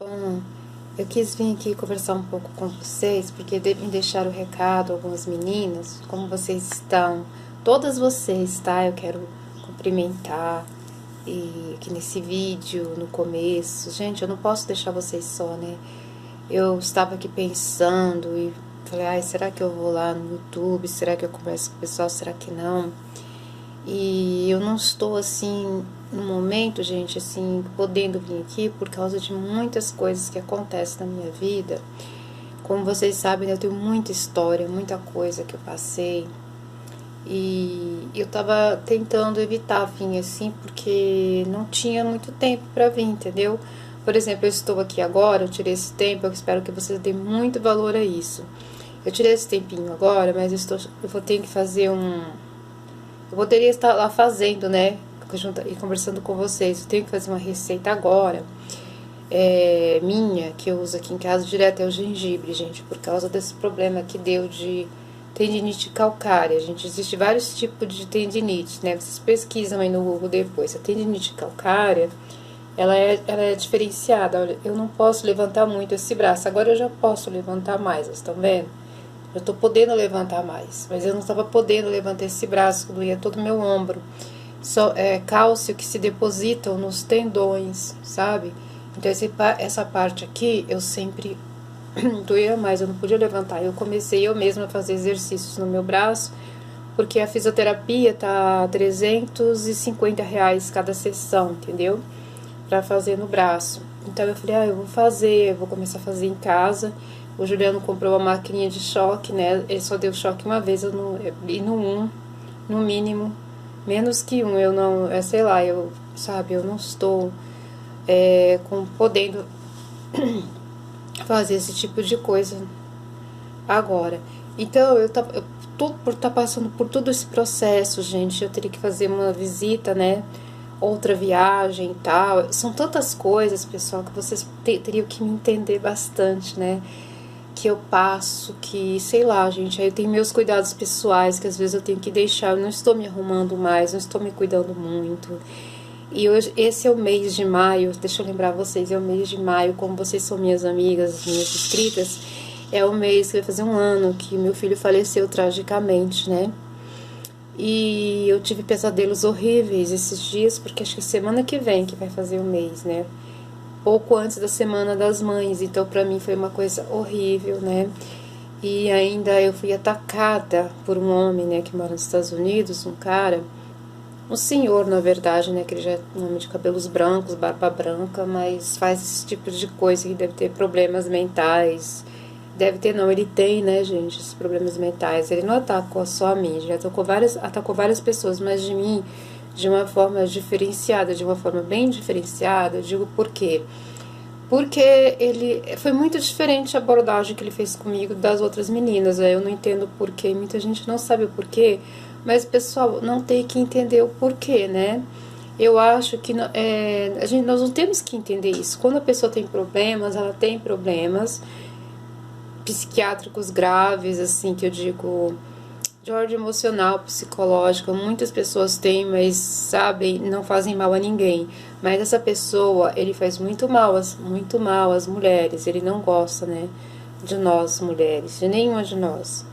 Bom, eu quis vir aqui conversar um pouco com vocês, porque me deixaram o recado, algumas meninas, como vocês estão, todas vocês, tá? Eu quero cumprimentar e aqui nesse vídeo, no começo. Gente, eu não posso deixar vocês só, né? Eu estava aqui pensando e falei, ai, será que eu vou lá no YouTube? Será que eu converso com o pessoal? Será que não? E eu não estou assim, no momento, gente, assim, podendo vir aqui por causa de muitas coisas que acontecem na minha vida. Como vocês sabem, eu tenho muita história, muita coisa que eu passei. E eu tava tentando evitar vir assim, porque não tinha muito tempo pra vir, entendeu? Por exemplo, eu estou aqui agora, eu tirei esse tempo, eu espero que vocês deem muito valor a isso. Eu tirei esse tempinho agora, mas eu vou ter que fazer eu poderia estar lá fazendo, né? E conversando com vocês. Eu tenho que fazer uma receita agora. Minha, que eu uso aqui em casa direto, é o gengibre, gente. Por causa desse problema que deu de tendinite calcária. Gente, existe vários tipos de tendinite, né? Vocês pesquisam aí no Google depois. A tendinite calcária, ela é diferenciada. Olha, eu não posso levantar muito esse braço. Agora eu já posso levantar mais, vocês estão vendo? Eu tô podendo levantar mais, mas eu não estava podendo levantar esse braço, que doía todo o meu ombro. Cálcio que se depositam nos tendões, sabe? Então essa parte aqui eu sempre doía mais, eu não podia levantar. Eu comecei eu mesma a fazer exercícios no meu braço, porque a fisioterapia tá R$ 350 cada sessão, entendeu? Pra fazer no braço. Então eu falei, eu vou fazer, eu vou começar a fazer em casa. O Juliano comprou uma maquininha de choque, né? Ele só deu choque uma vez, e no mínimo, menos que um, eu não, sei lá, eu não estou podendo fazer esse tipo de coisa agora. Então, por estar passando por todo esse processo, gente, eu teria que fazer uma visita, né? Outra viagem e tal. São tantas coisas, pessoal, que vocês teriam que me entender bastante, né? Que eu passo, que, sei lá, gente, aí eu tenho meus cuidados pessoais, que às vezes eu tenho que deixar, eu não estou me arrumando mais, não estou me cuidando muito. E hoje, esse é o mês de maio, deixa eu lembrar vocês, é o mês de maio, como vocês são minhas amigas, minhas inscritas, é o mês que vai fazer um ano que meu filho faleceu tragicamente, né? E eu tive pesadelos horríveis esses dias, porque acho que semana que vem que vai fazer um mês, né? Pouco antes da Semana das Mães, então pra mim foi uma coisa horrível, né? E ainda eu fui atacada por um homem, né, que mora nos Estados Unidos, um senhor, na verdade, né, que ele já é um homem de cabelos brancos, barba branca, mas faz esse tipo de coisa, que deve ter problemas mentais. Deve ter não, ele tem, né, gente, esses problemas mentais. Ele não atacou só a mim, já atacou várias pessoas, mas de mim de uma forma diferenciada, de uma forma bem diferenciada. Eu digo por quê? Porque ele foi muito diferente a abordagem que ele fez comigo das outras meninas. Eu não entendo o porquê, muita gente não sabe o porquê, mas pessoal, não tem que entender o porquê, né? Eu acho que nós não temos que entender isso. Quando a pessoa tem problemas, ela tem problemas psiquiátricos graves, assim, que eu digo, de ordem emocional, psicológica. Muitas pessoas têm, mas sabem, não fazem mal a ninguém. Mas essa pessoa, ele faz muito mal às mulheres. Ele não gosta, né, de nós mulheres, de nenhuma de nós,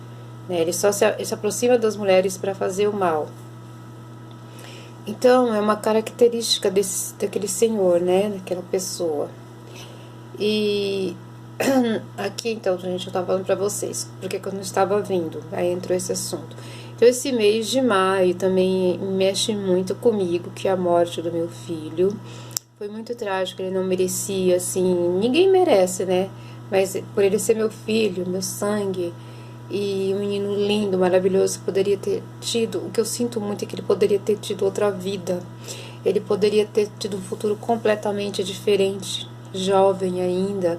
né? Ele só se aproxima das mulheres para fazer o mal. Então é uma característica daquele senhor, né, daquela pessoa. E aqui, então, gente, eu tava falando pra vocês porque eu não estava vindo, aí entrou esse assunto. Então, esse mês de maio também mexe muito comigo, que é a morte do meu filho. Foi muito trágico, ele não merecia, assim, ninguém merece, né? Mas por ele ser meu filho, meu sangue, e um menino lindo, maravilhoso, que poderia ter tido, o que eu sinto muito é que ele poderia ter tido outra vida. Ele poderia ter tido um futuro completamente diferente, jovem ainda.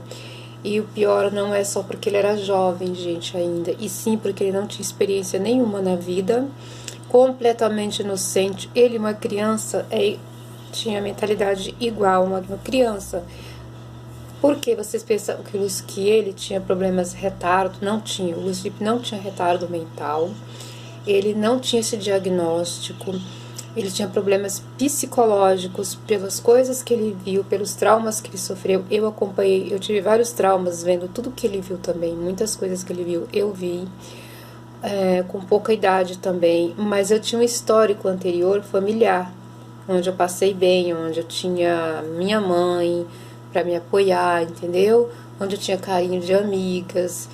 E o pior não é só porque ele era jovem, gente, ainda, e sim porque ele não tinha experiência nenhuma na vida, completamente inocente. Ele, uma criança, tinha mentalidade igual a uma criança. Porque vocês pensam que ele tinha problemas retardo? Não tinha. O Luiz Felipe não tinha retardo mental. Ele não tinha esse diagnóstico. Ele tinha problemas psicológicos pelas coisas que ele viu, pelos traumas que ele sofreu. Eu acompanhei, eu tive vários traumas vendo tudo que ele viu também, muitas coisas que ele viu, eu vi, com pouca idade também. Mas eu tinha um histórico anterior familiar, onde eu passei bem, onde eu tinha minha mãe para me apoiar, entendeu? Onde eu tinha carinho de amigas.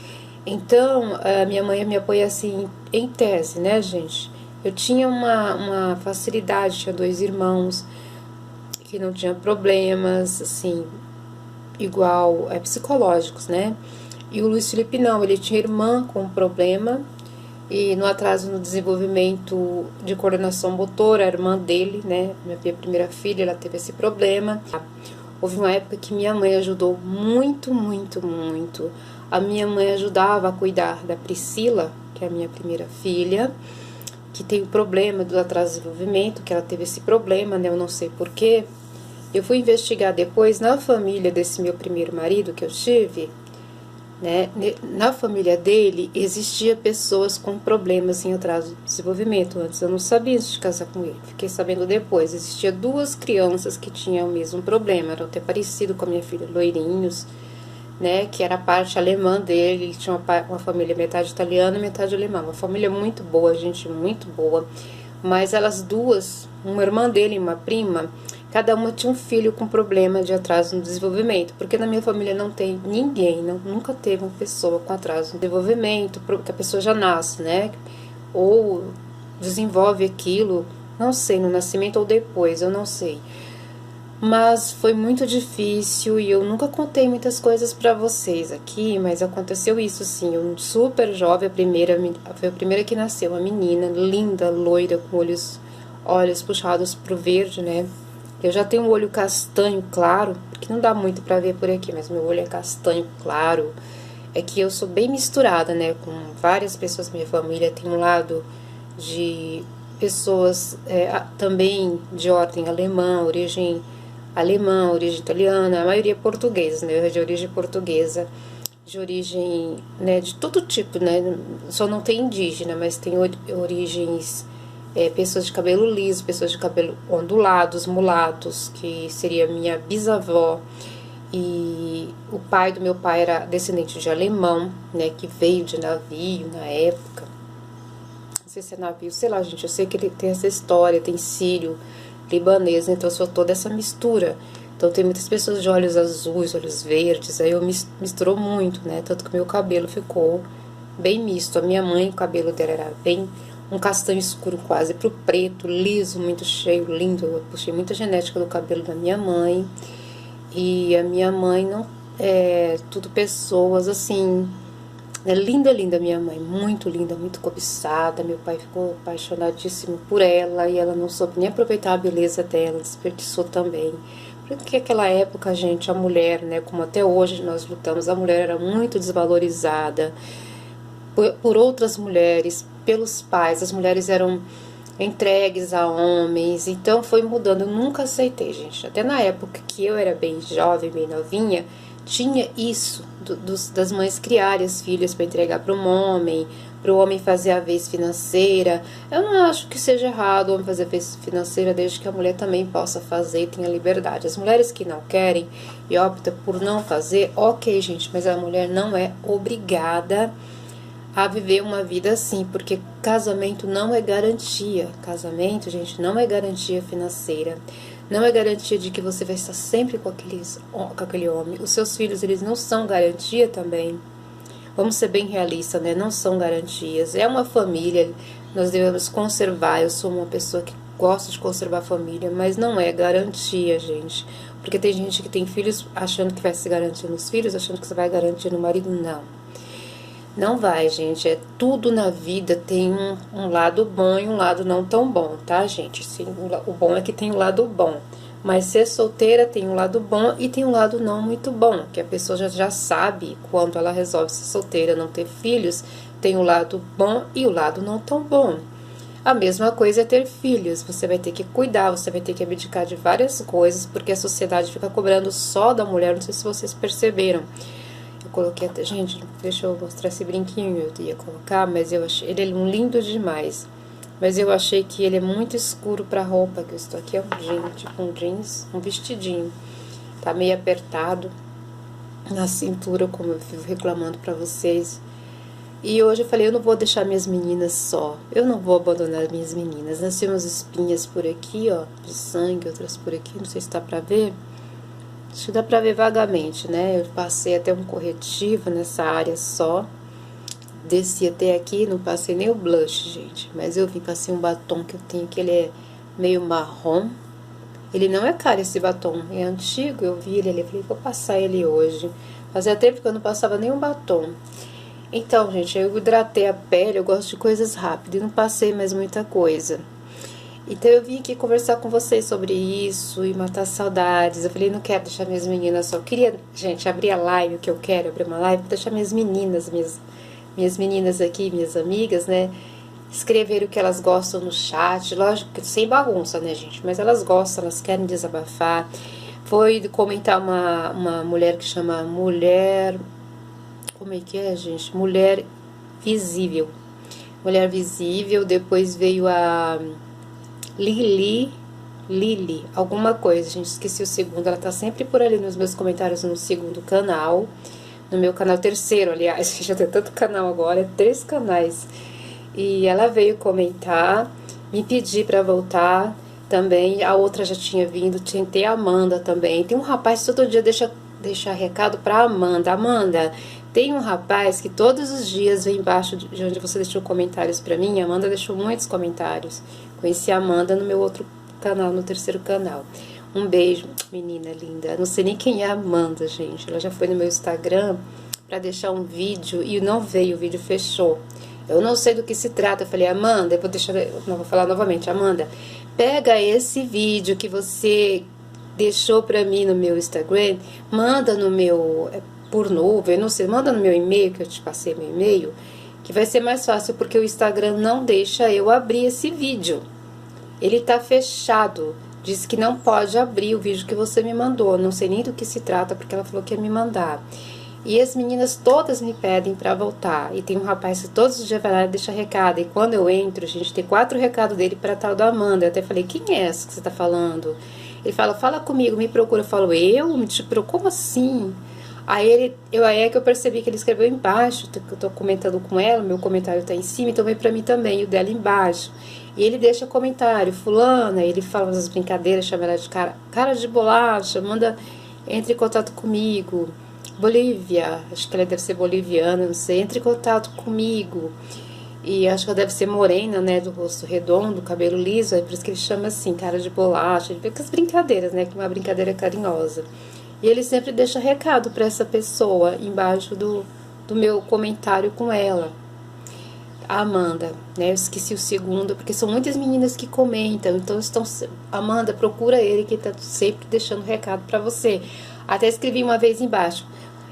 Então, a minha mãe me apoia assim, em tese, né, gente? Eu tinha uma facilidade, tinha 2 irmãos que não tinham problemas, assim, igual, psicológicos, né? E o Luiz Felipe não, ele tinha irmã com problema e no atraso no desenvolvimento de coordenação motora, a irmã dele, né? Minha primeira filha, ela teve esse problema. Houve uma época que minha mãe ajudou muito, muito, muito. A minha mãe ajudava a cuidar da Priscila, que é a minha primeira filha, que tem o problema do atraso de desenvolvimento, que ela teve esse problema, né? Eu não sei porquê. Eu fui investigar depois na família desse meu primeiro marido que eu tive, né? Na família dele existia pessoas com problemas em atraso de desenvolvimento. Antes eu não sabia antes de casar com ele, fiquei sabendo depois. Existia 2 crianças que tinham o mesmo problema, eram até parecidos com a minha filha, loirinhos, né, que era a parte alemã dele. Ele tinha uma família metade italiana e metade alemã, uma família muito boa, gente muito boa, mas elas duas, uma irmã dele e uma prima, cada uma tinha um filho com problema de atraso no desenvolvimento, porque na minha família não tem ninguém, nunca teve uma pessoa com atraso no desenvolvimento, porque a pessoa já nasce, né, ou desenvolve aquilo, não sei, no nascimento ou depois, eu não sei. Mas foi muito difícil e eu nunca contei muitas coisas pra vocês aqui, mas aconteceu isso sim, eu super jovem, foi a primeira que nasceu, uma menina linda, loira, com olhos puxados pro verde, né? Eu já tenho um olho castanho claro, porque não dá muito pra ver por aqui, mas meu olho é castanho claro. É que eu sou bem misturada, né, com várias pessoas da minha família, tem um lado de pessoas também de ordem alemã, origem italiana, a maioria portuguesa, né? De origem portuguesa, de origem, né, de todo tipo, né? Só não tem indígena, mas tem origens, pessoas de cabelo liso, pessoas de cabelo ondulados, mulatos, que seria minha bisavó. E o pai do meu pai era descendente de alemão, né, que veio de navio na época. Não sei se é navio, sei lá, gente, eu sei que ele tem essa história, tem sírio, libanês, então eu sou toda essa mistura. Então tem muitas pessoas de olhos azuis, olhos verdes, aí eu misturou muito, né? Tanto que meu cabelo ficou bem misto. A minha mãe, o cabelo dela era bem um castanho escuro quase pro preto, liso, muito cheio, lindo. Eu puxei muita genética do cabelo da minha mãe. E a minha mãe não tudo pessoas assim, é linda, linda minha mãe, muito linda, muito cobiçada. Meu pai ficou apaixonadíssimo por ela e ela não soube nem aproveitar a beleza dela, desperdiçou também. Porque naquela época, gente, a mulher, né, como até hoje nós lutamos, a mulher era muito desvalorizada por outras mulheres, pelos pais. As mulheres eram entregues a homens, então foi mudando. Eu nunca aceitei, gente. Até na época que eu era bem jovem, bem novinha, tinha isso das mães criarem as filhas para entregar para um homem, para o homem fazer a vez financeira. Eu não acho que seja errado o homem fazer a vez financeira, desde que a mulher também possa fazer e tenha liberdade. As mulheres que não querem e optam por não fazer, ok, gente, mas a mulher não é obrigada a viver uma vida assim, porque casamento não é garantia. Casamento, gente, não é garantia financeira. Não é garantia de que você vai estar sempre com aquele homem. Os seus filhos, eles não são garantia também. Vamos ser bem realistas, né? Não são garantias. É uma família, nós devemos conservar. Eu sou uma pessoa que gosta de conservar a família, mas não é garantia, gente. Porque tem gente que tem filhos achando que vai se garantir nos filhos, achando que você vai garantir no marido. Não. Não vai, gente. É tudo na vida tem um lado bom e um lado não tão bom, tá, gente? Sim, o bom é que tem um lado bom. Mas ser solteira tem um lado bom e tem um lado não muito bom, que a pessoa já sabe quando ela resolve ser solteira, não ter filhos, tem o lado bom e o lado não tão bom. A mesma coisa é ter filhos. Você vai ter que cuidar, você vai ter que abdicar de várias coisas, porque a sociedade fica cobrando só da mulher. Não sei se vocês perceberam. Eu coloquei até... Gente, deixa eu mostrar esse brinquinho. Eu ia colocar, mas eu achei ele lindo demais. Mas eu achei que ele é muito escuro pra roupa que eu estou aqui. É um jeans, tipo um jeans, um vestidinho. Tá meio apertado na cintura, como eu fico reclamando pra vocês. E hoje eu falei, eu não vou deixar minhas meninas só. Eu não vou abandonar minhas meninas. Nasceu umas espinhas por aqui, ó, de sangue, outras por aqui. Não sei se dá pra ver. Acho que dá pra ver vagamente, né? Eu passei até um corretivo nessa área só. Desci até aqui, não passei nem o blush, gente. Mas eu vim, passei um batom que eu tenho, que ele é meio marrom. Ele não é caro, esse batom. É antigo, eu vi ele ali. Falei, vou passar ele hoje. Fazia tempo que eu não passava nenhum batom. Então, gente, eu hidratei a pele, eu gosto de coisas rápidas. E não passei mais muita coisa. Então eu vim aqui conversar com vocês sobre isso e matar saudades. Eu falei, não quero deixar minhas meninas só. Eu queria, gente, abrir a live, o que eu quero, abrir uma live, deixar minhas meninas, minhas meninas aqui, minhas amigas, né? Escrever o que elas gostam no chat. Lógico que sem bagunça, né, gente? Mas elas gostam, elas querem desabafar. Foi comentar uma mulher que chama Mulher... Como é que é, gente? Mulher Visível. Mulher Visível. Depois veio a... Lili, alguma coisa, gente, esqueci o segundo, ela tá sempre por ali nos meus comentários no segundo canal, no meu canal terceiro, aliás, já tem tanto canal agora, 3 canais, e ela veio comentar, me pedir pra voltar também, a outra já tinha vindo, tem a Amanda também, tem um rapaz que todo dia deixa recado pra Amanda, tem um rapaz que todos os dias vem embaixo de onde você deixou comentários pra mim, a Amanda deixou muitos comentários. Conheci a Amanda no meu outro canal, no terceiro canal. Um beijo, menina linda. Não sei nem quem é a Amanda, gente. Ela já foi no meu Instagram pra deixar um vídeo e não veio, o vídeo fechou. Eu não sei do que se trata. Eu falei, Amanda, eu vou falar novamente. Amanda, pega esse vídeo que você deixou pra mim no meu Instagram, manda no meu, por nuvem, não sei, manda no meu e-mail, que eu te passei meu e-mail, que vai ser mais fácil, porque o Instagram não deixa eu abrir esse vídeo. Ele tá fechado. Diz que não pode abrir o vídeo que você me mandou. Não sei nem do que se trata, porque ela falou que ia me mandar. E as meninas todas me pedem pra voltar. E tem um rapaz que todos os dias vai lá e deixa recado. E quando eu entro, a gente tem 4 recados dele pra tal da Amanda. Eu até falei, quem é essa que você tá falando? Ele fala comigo, me procura. Eu falo, eu? Me procuro? Como assim? Aí é que eu percebi que ele escreveu embaixo, que eu tô comentando com ela, meu comentário tá em cima, então vem pra mim também, o dela embaixo. E ele deixa comentário, fulana, ele fala umas brincadeiras, chama ela de cara de bolacha, entre em contato comigo. Bolívia, acho que ela deve ser boliviana, não sei, entre em contato comigo. E acho que ela deve ser morena, né, do rosto redondo, cabelo liso, é por isso que ele chama assim, cara de bolacha. Ele fica com as brincadeiras, né, que é uma brincadeira carinhosa. E ele sempre deixa recado para essa pessoa embaixo do meu comentário com ela. A Amanda, né? Eu esqueci o segundo, porque são muitas meninas que comentam. Então, Amanda, procura ele, que tá sempre deixando recado para você. Até escrevi uma vez embaixo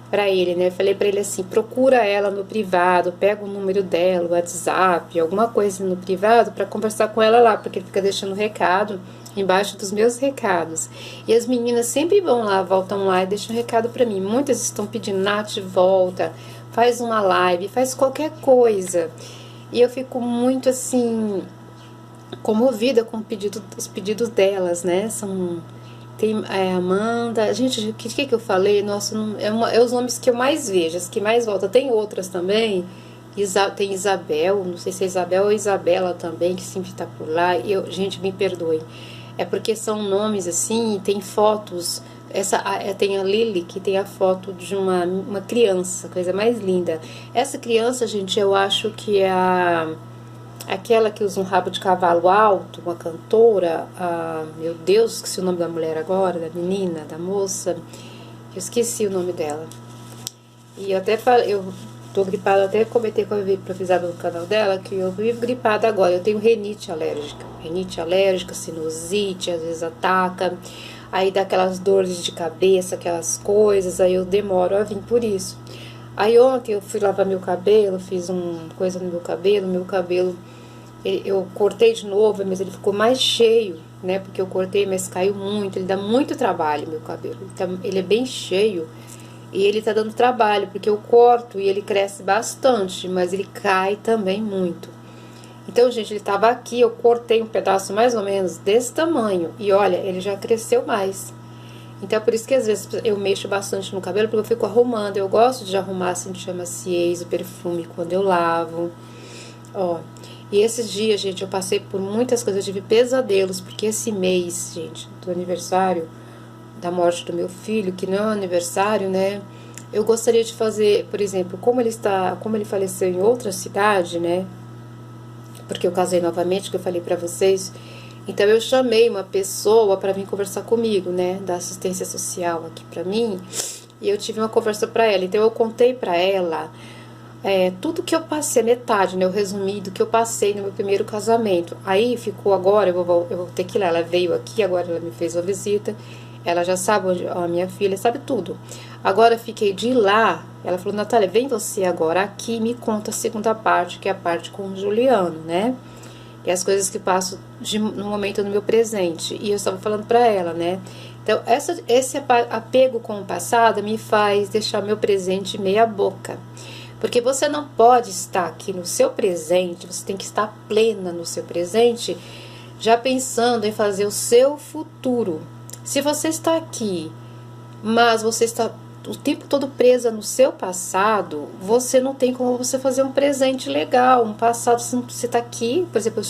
para ele, né? Falei para ele assim: procura ela no privado, pega o número dela, o WhatsApp, alguma coisa no privado para conversar com ela lá, porque ele fica deixando recado embaixo dos meus recados. E as meninas sempre vão lá, voltam lá e deixam recado para mim. Muitas estão pedindo, Nath, volta, faz uma live, faz qualquer coisa. E eu fico muito assim comovida com os pedidos delas, né? Tem Amanda, gente, o que eu falei? Nossa, é os nomes que eu mais vejo, as que mais voltam. Tem outras também. Tem Isabel, não sei se é Isabel ou Isabela também, que sempre tá por lá. Gente, me perdoem. É porque são nomes assim, tem fotos. Tem a Lili, que tem a foto de uma criança, coisa mais linda. Essa criança, gente, eu acho que é aquela que usa um rabo de cavalo alto, uma cantora. Meu Deus, esqueci o nome da mulher agora, da menina, da moça. Eu esqueci o nome dela. E eu até falei, eu tô gripada, até comentei com a improvisada no canal dela, que eu vivo gripada agora. Eu tenho rinite alérgica, sinusite, às vezes ataca. Aí dá aquelas dores de cabeça, aquelas coisas, aí eu demoro a vir por isso. Aí ontem eu fui lavar meu cabelo, fiz uma coisa no meu cabelo, eu cortei de novo, mas ele ficou mais cheio, né? Porque eu cortei, mas caiu muito, ele dá muito trabalho, meu cabelo. Ele é bem cheio e ele tá dando trabalho, porque eu corto e ele cresce bastante, mas ele cai também muito. Então, gente, ele tava aqui, eu cortei um pedaço mais ou menos desse tamanho. E olha, ele já cresceu mais. Então, é por isso que às vezes eu mexo bastante no cabelo, porque eu fico arrumando. Eu gosto de arrumar, assim, de maciez, o perfume quando eu lavo. Ó, e esses dias, gente, eu passei por muitas coisas, eu tive pesadelos, porque esse mês, gente, do aniversário da morte do meu filho, que não é um aniversário, né? Eu gostaria de fazer, por exemplo, como ele faleceu em outra cidade, né? Porque eu casei novamente, que eu falei pra vocês. Então eu chamei uma pessoa para vir conversar comigo, né, da assistência social aqui pra mim, e eu tive uma conversa pra ela. Então eu contei pra ela tudo que eu passei, metade, né, o resumido que eu passei no meu primeiro casamento. Aí ficou agora, eu vou ter que ir lá, ela veio aqui, agora ela me fez uma visita, ela já sabe onde, a minha filha sabe tudo. Agora fiquei de ir lá, ela falou, Natália, vem você agora aqui e me conta a segunda parte, que é a parte com o Juliano, né? E as coisas que passo no momento no meu presente. E eu estava falando para ela, né? Então, esse apego com o passado me faz deixar meu presente meia boca. Porque você não pode estar aqui no seu presente, você tem que estar plena no seu presente, já pensando em fazer o seu futuro. Se você está aqui, mas você está o tempo todo presa no seu passado, você não tem como você fazer um presente legal, um passado, você está aqui, por exemplo,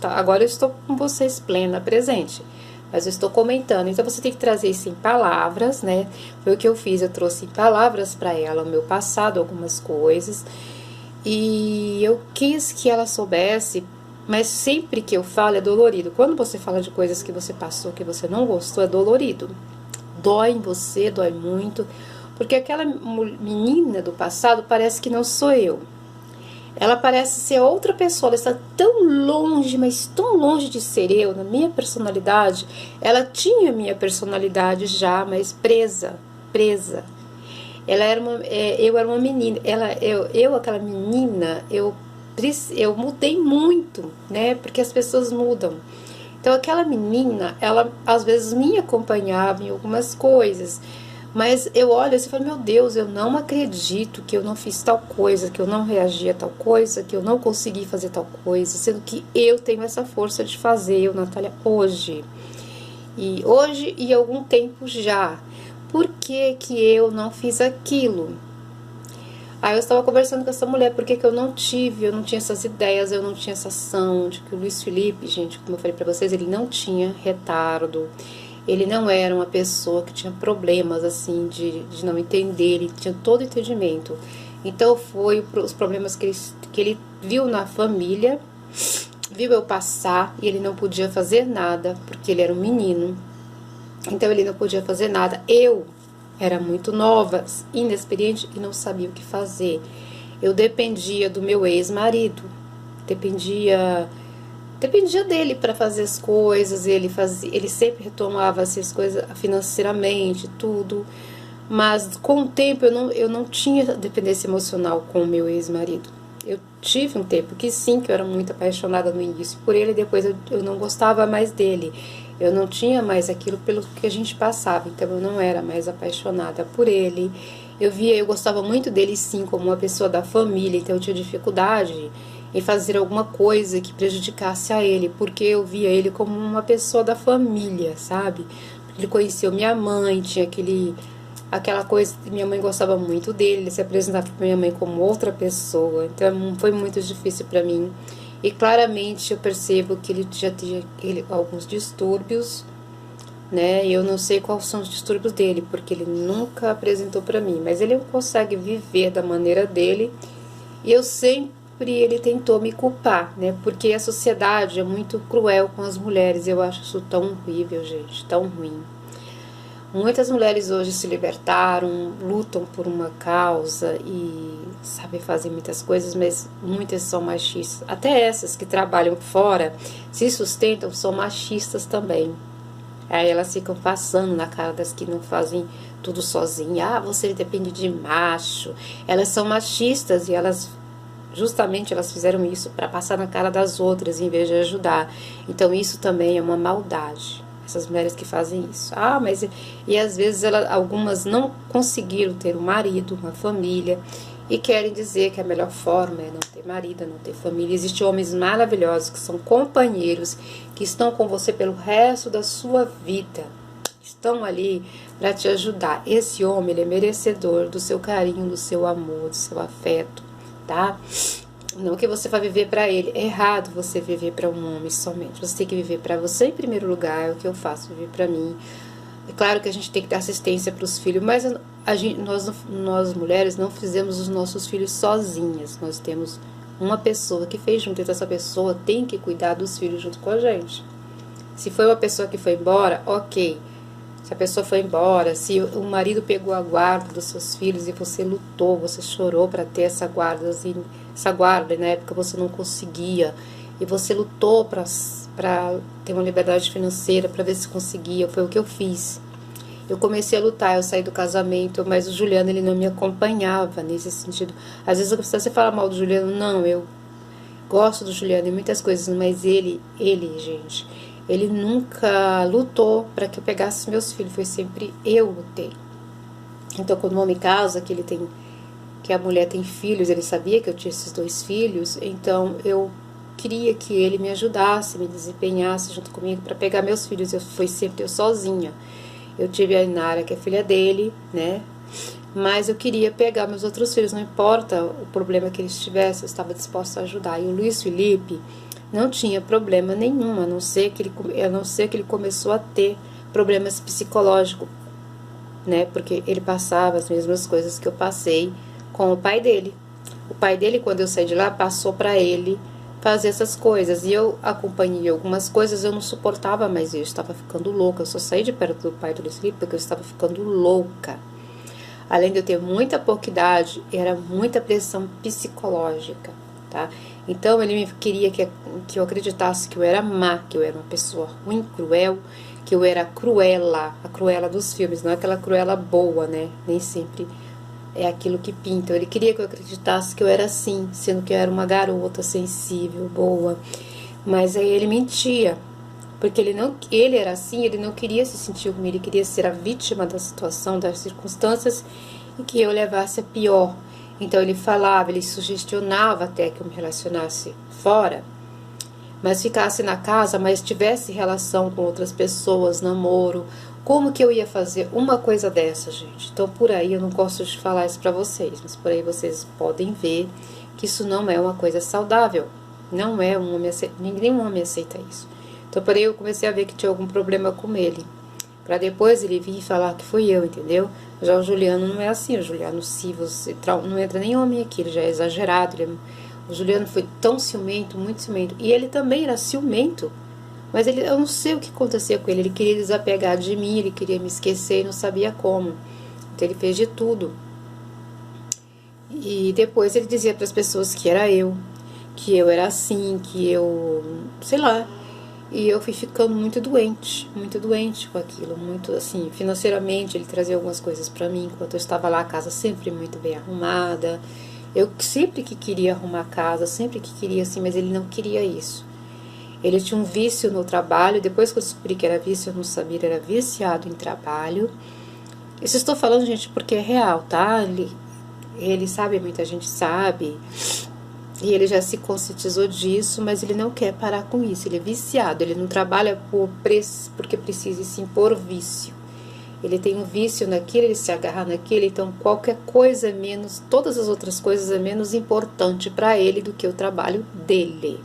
agora eu estou com vocês plena, presente, mas eu estou comentando, então você tem que trazer isso em palavras, né, foi o que eu fiz, eu trouxe em palavras para ela o meu passado, algumas coisas, e eu quis que ela soubesse, mas sempre que eu falo é dolorido, quando você fala de coisas que você passou, que você não gostou, é dolorido, dói em você, dói muito, porque aquela menina do passado parece que não sou eu. Ela parece ser outra pessoa, ela está tão longe, mas tão longe de ser eu, na minha personalidade. Ela tinha minha personalidade já, mas presa. Ela era eu era uma menina, aquela menina, eu mudei muito, né? Porque as pessoas mudam. Então aquela menina, ela às vezes me acompanhava em algumas coisas, mas eu olho assim e falo, meu Deus, eu não acredito que eu não fiz tal coisa, que eu não reagi a tal coisa, que eu não consegui fazer tal coisa, sendo que eu tenho essa força de fazer, eu, Natália, hoje e algum tempo já. Por que que eu não fiz aquilo? Aí eu estava conversando com essa mulher, por que que eu não tinha essas ideias, eu não tinha essa ação, de que o Luiz Felipe, gente, como eu falei pra vocês, ele não tinha retardo, ele não era uma pessoa que tinha problemas, assim, de não entender, ele tinha todo entendimento. Então foi os problemas que ele viu na família, viu eu passar, e ele não podia fazer nada, porque ele era um menino, então ele não podia fazer nada. Eu era muito nova, inexperiente e não sabia o que fazer. Eu dependia do meu ex-marido, dependia dele para fazer as coisas, ele sempre retomava as coisas financeiramente, tudo. Mas com o tempo eu não tinha dependência emocional com o meu ex-marido. Eu tive um tempo que sim, que eu era muito apaixonada no início por ele, depois eu não gostava mais dele. Eu não tinha mais aquilo pelo que a gente passava, então eu não era mais apaixonada por ele. Eu gostava muito dele sim, como uma pessoa da família, então eu tinha dificuldade em fazer alguma coisa que prejudicasse a ele, porque eu via ele como uma pessoa da família, sabe? Ele conheceu minha mãe, tinha aquela coisa, minha mãe gostava muito dele, ele se apresentava para minha mãe como outra pessoa, então foi muito difícil para mim. E claramente eu percebo que ele já tinha alguns distúrbios, né? Eu não sei quais são os distúrbios dele, porque ele nunca apresentou para mim, mas ele consegue viver da maneira dele. E ele tentou me culpar, né? Porque a sociedade é muito cruel com as mulheres. Eu acho isso tão horrível, gente, tão ruim. Muitas mulheres hoje se libertaram, lutam por uma causa e sabem fazer muitas coisas, mas muitas são machistas. Até essas que trabalham fora, se sustentam, são machistas também. Aí elas ficam passando na cara das que não fazem tudo sozinha. Ah, você depende de macho. Elas são machistas e justamente elas fizeram isso para passar na cara das outras em vez de ajudar. Então isso também é uma maldade. Essas mulheres que fazem isso. E às vezes algumas não conseguiram ter um marido, uma família, e querem dizer que a melhor forma é não ter marido, não ter família. Existem homens maravilhosos que são companheiros, que estão com você pelo resto da sua vida, estão ali para te ajudar. Esse homem, ele é merecedor do seu carinho, do seu amor, do seu afeto, tá? Não que você vai viver para ele. É errado você viver para um homem somente. Você tem que viver para você em primeiro lugar. É o que eu faço, viver para mim. É claro que a gente tem que dar assistência para os filhos, mas nós mulheres não fizemos os nossos filhos sozinhas. Nós temos uma pessoa que fez junto, então essa pessoa tem que cuidar dos filhos junto com a gente. Se foi uma pessoa que foi embora, ok. Se a pessoa foi embora, se o marido pegou a guarda dos seus filhos e você lutou, você chorou para ter essa guarda, assim, e na época você não conseguia, e você lutou para ter uma liberdade financeira, para ver se conseguia, foi o que eu fiz. Eu comecei a lutar, eu saí do casamento, mas o Juliano, ele não me acompanhava nesse sentido. Às vezes você fala mal do Juliano, não, eu gosto do Juliano em muitas coisas, mas ele, gente, ele nunca lutou para que eu pegasse meus filhos, foi sempre eu lutei. Então, quando o homem casa, que a mulher tem filhos, ele sabia que eu tinha esses 2 filhos, então eu queria que ele me ajudasse, me desempenhasse junto comigo para pegar meus filhos. Foi sempre eu sozinha. Eu tive a Inara, que é filha dele, né? Mas eu queria pegar meus outros filhos, não importa o problema que eles tivessem, eu estava disposta a ajudar. E o Luiz Felipe não tinha problema nenhum, a não ser que ele começou a ter problemas psicológicos, né? Porque ele passava as mesmas coisas que eu passei com o pai dele. O pai dele, quando eu saí de lá, passou para ele fazer essas coisas. E eu acompanhei algumas coisas, eu não suportava mais isso, eu estava ficando louca. Eu só saí de perto do pai do Luiz Felipe porque eu estava ficando louca. Além de eu ter muita pouca idade, era muita pressão psicológica, tá? Então ele queria que eu acreditasse que eu era má, que eu era uma pessoa ruim, cruel, que eu era cruela, a cruela dos filmes, não é aquela cruela boa, né? Nem sempre é aquilo que pintam. Ele queria que eu acreditasse que eu era assim, sendo que eu era uma garota sensível, boa. Mas aí ele mentia, porque ele era assim, ele não queria se sentir comigo, ele queria ser a vítima da situação, das circunstâncias, e que eu levasse a pior. Então ele falava, ele sugestionava até que eu me relacionasse fora, mas ficasse na casa, mas tivesse relação com outras pessoas, namoro. Como que eu ia fazer uma coisa dessa, gente? Então por aí, eu não gosto de falar isso pra vocês, mas por aí vocês podem ver que isso não é uma coisa saudável. Não é um homem, nenhum homem aceita isso. Então por aí eu comecei a ver que tinha algum problema com ele, pra depois ele vir e falar que fui eu, entendeu? Já o Juliano não é assim. O Juliano, se você não entra nem homem aqui, ele já é exagerado. O Juliano foi tão ciumento, muito ciumento. E ele também era ciumento. Mas eu não sei o que acontecia com ele. Ele queria desapegar de mim, ele queria me esquecer e não sabia como. Então ele fez de tudo. E depois ele dizia para as pessoas que que eu era assim, que eu, sei lá. E eu fui ficando muito doente com aquilo, muito assim, financeiramente. Ele trazia algumas coisas para mim, enquanto eu estava lá, a casa sempre muito bem arrumada. Eu sempre que queria arrumar a casa, sempre que queria assim, mas ele não queria isso. Ele tinha um vício no trabalho, depois que eu descobri que era vício, eu não sabia, ele era viciado em trabalho. Isso estou falando, gente, porque é real, tá? Ele sabe, muita gente sabe. E ele já se conscientizou disso, mas ele não quer parar com isso. Ele é viciado, ele não trabalha porque precisa, sim, por vício. Ele tem um vício naquilo, ele se agarra naquilo, então qualquer coisa é menos, todas as outras coisas é menos importante para ele do que o trabalho dele.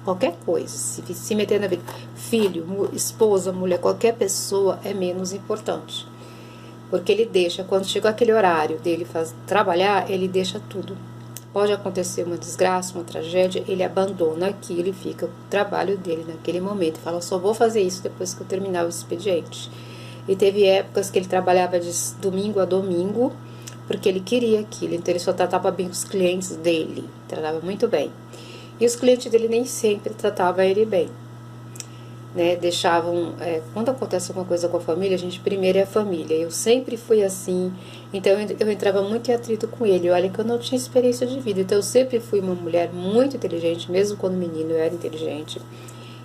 Qualquer coisa, se meter na vida, filho, esposa, mulher, qualquer pessoa é menos importante. Porque ele deixa, quando chega aquele horário dele trabalhar, ele deixa tudo. Pode acontecer uma desgraça, uma tragédia, ele abandona aquilo, ele fica com o trabalho dele naquele momento. Fala, só vou fazer isso depois que eu terminar o expediente. E teve épocas que ele trabalhava de domingo a domingo, porque ele queria aquilo. Então ele só tratava bem os clientes dele, tratava muito bem. E os clientes dele nem sempre tratavam ele bem, né? Deixavam, quando acontece alguma coisa com a família, a gente primeiro é a família. Eu sempre fui assim, então eu entrava muito em atrito com ele. Olha que eu não tinha experiência de vida, então eu sempre fui uma mulher muito inteligente, mesmo quando menino eu era inteligente.